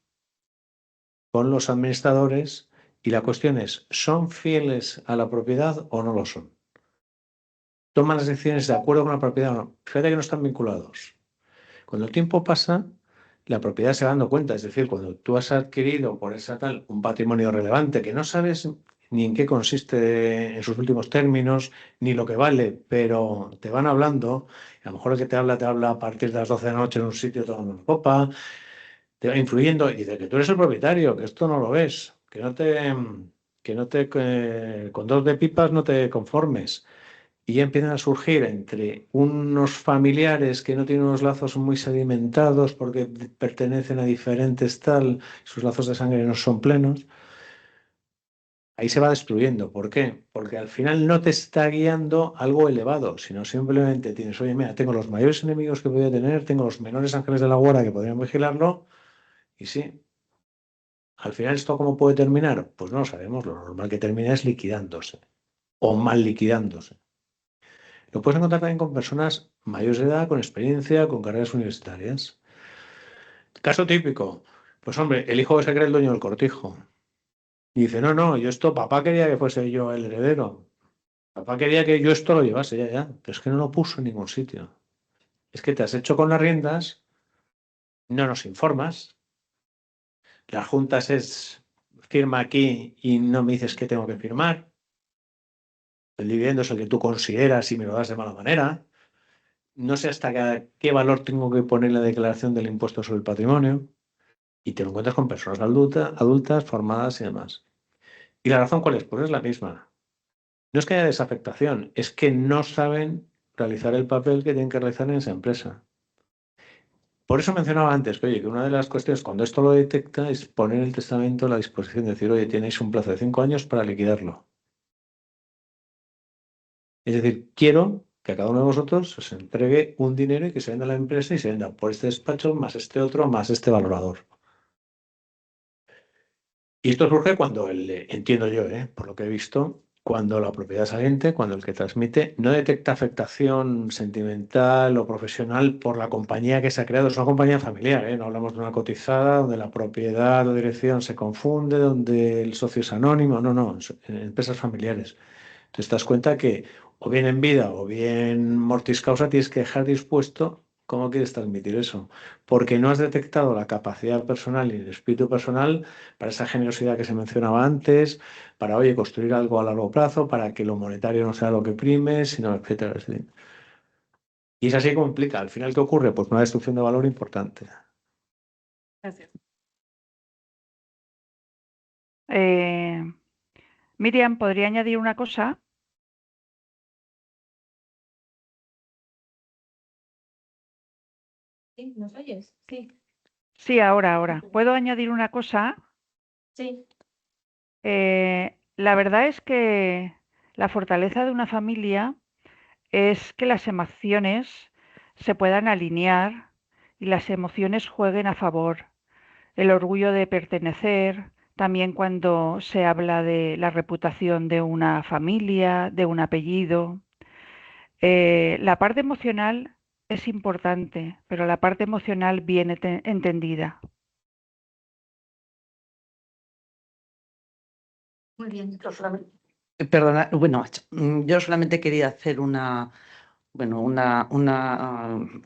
con los administradores y la cuestión es, ¿son fieles a la propiedad o no lo son? ¿Toman las decisiones de acuerdo con la propiedad o no? Fíjate que no están vinculados. Cuando el tiempo pasa, la propiedad se va dando cuenta. Es decir, cuando tú has adquirido por esa tal un patrimonio relevante que no sabes ni en qué consiste en sus últimos términos, ni lo que vale, pero te van hablando, y a lo mejor el que te habla a partir de las 12 de la noche en un sitio tomando una copa, te va influyendo y dice que tú eres el propietario, que esto no lo ves, con 2 de pipas no te conformes. Y ya empiezan a surgir entre unos familiares que no tienen unos lazos muy sedimentados porque pertenecen a diferentes tal, sus lazos de sangre no son plenos. Ahí se va destruyendo. ¿Por qué? Porque al final no te está guiando algo elevado, sino simplemente tienes, oye, mira, tengo los mayores enemigos que podía tener, tengo los menores ángeles de la guarda que podrían vigilarlo, y sí. Al final, ¿esto cómo puede terminar? Pues no lo sabemos. Lo normal que termina es liquidándose o mal liquidándose. Lo puedes encontrar también con personas mayores de edad, con experiencia, con carreras universitarias. Caso típico. Pues hombre, el hijo se cree el dueño del cortijo. Y dice, no, yo esto, papá quería que fuese yo el heredero. Papá quería que yo esto lo llevase, ya, pero es que no lo puso en ningún sitio. Es que te has hecho con las riendas, no nos informas. Las juntas es firma aquí y no me dices qué tengo que firmar. El dividendo es el que tú consideras y me lo das de mala manera. No sé hasta qué valor tengo que poner en la declaración del impuesto sobre el patrimonio. Y te lo encuentras con personas adultas, formadas y demás. ¿Y la razón cuál es? Pues es la misma. No es que haya desafectación, es que no saben realizar el papel que tienen que realizar en esa empresa. Por eso mencionaba antes que, oye, que una de las cuestiones cuando esto lo detecta es poner el testamento a la disposición de decir, oye, tenéis un plazo de 5 años para liquidarlo. Es decir, quiero que a cada uno de vosotros os entregue un dinero y que se venda la empresa y se venda por este despacho, más este otro, más este valorador. Y esto surge cuando, entiendo yo, por lo que he visto, cuando la propiedad saliente, cuando el que transmite no detecta afectación sentimental o profesional por la compañía que se ha creado. Es una compañía familiar, no hablamos de una cotizada donde la propiedad o dirección se confunde, donde el socio es anónimo, no, en empresas familiares. Entonces te das cuenta que o bien en vida o bien mortis causa tienes que dejar dispuesto cómo quieres transmitir eso, porque no has detectado la capacidad personal y el espíritu personal para esa generosidad que se mencionaba antes, para, oye, construir algo a largo plazo, para que lo monetario no sea lo que prime, sino etcétera, etcétera. Y es así como implica. Al final, ¿qué ocurre? Pues una destrucción de valor importante. Gracias. Miriam, ¿podría añadir una cosa? ¿Sí? ¿Nos oyes? Sí. Sí, ahora. ¿Puedo añadir una cosa? Sí. La verdad es que la fortaleza de una familia es que las emociones se puedan alinear y las emociones jueguen a favor. El orgullo de pertenecer, también cuando se habla de la reputación de una familia, de un apellido. La parte emocional es importante, pero la parte emocional bien entendida. Muy bien. Perdona, bueno, yo solamente quería hacer un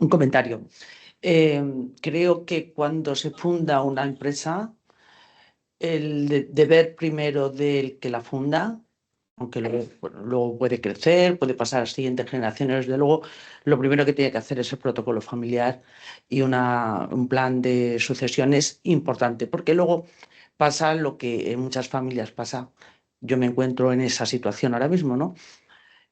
comentario. Creo que cuando se funda una empresa, el deber primero del que la funda, aunque luego puede crecer, puede pasar a las siguientes generaciones, desde luego, lo primero que tiene que hacer es el protocolo familiar y un plan de sucesiones importante, porque luego pasa lo que en muchas familias pasa. Yo me encuentro en esa situación ahora mismo, ¿no?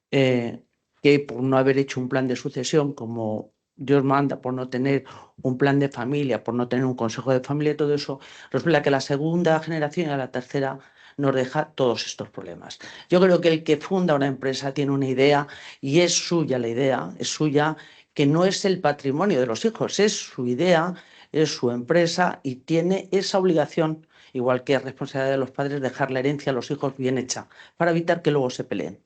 Que por no haber hecho un plan de sucesión como Dios manda, por no tener un plan de familia, por no tener un consejo de familia y todo eso, resulta que la segunda generación y a la tercera nos deja todos estos problemas. Yo creo que el que funda una empresa tiene una idea y es suya la idea, es suya, que no es el patrimonio de los hijos, es su idea, es su empresa y tiene esa obligación, igual que es responsabilidad de los padres, dejar la herencia a los hijos bien hecha, para evitar que luego se peleen.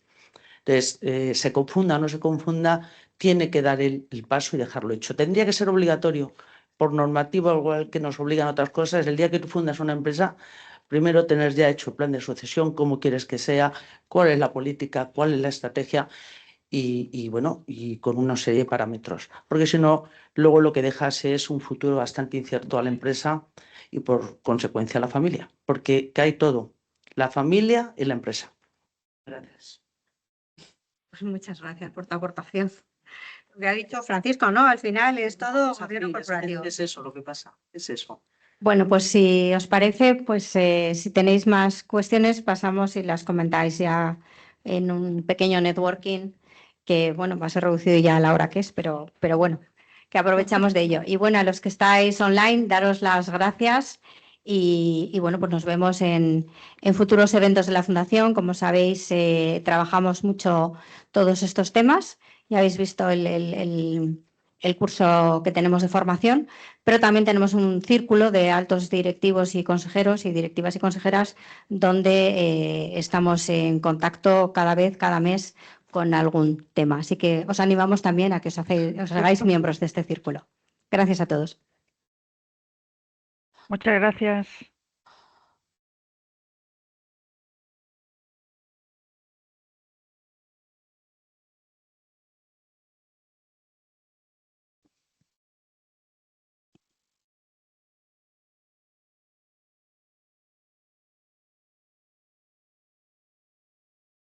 Entonces, se confunda o no se confunda, tiene que dar el paso y dejarlo hecho. Tendría que ser obligatorio por normativa, igual que nos obligan otras cosas. El día que tú fundas una empresa, primero tener ya hecho el plan de sucesión, cómo quieres que sea, cuál es la política, cuál es la estrategia y con una serie de parámetros. Porque si no, luego lo que dejas es un futuro bastante incierto a la empresa y por consecuencia a la familia. Porque cae todo, la familia y la empresa. Gracias. Pues muchas gracias por tu aportación. Lo que ha dicho Francisco, ¿no? Al final es todo gobierno corporativo. Es eso lo que pasa, es eso. Bueno, pues si os parece, pues si tenéis más cuestiones, pasamos y las comentáis ya en un pequeño networking que, bueno, va a ser reducido ya a la hora que es, pero bueno, que aprovechamos de ello. Y bueno, a los que estáis online, daros las gracias y bueno, pues nos vemos en futuros eventos de la Fundación. Como sabéis, trabajamos mucho todos estos temas. Ya habéis visto el curso que tenemos de formación, pero también tenemos un círculo de altos directivos y consejeros y directivas y consejeras donde estamos en contacto cada mes con algún tema. Así que os animamos también a que os hagáis miembros de este círculo. Gracias a todos. Muchas gracias.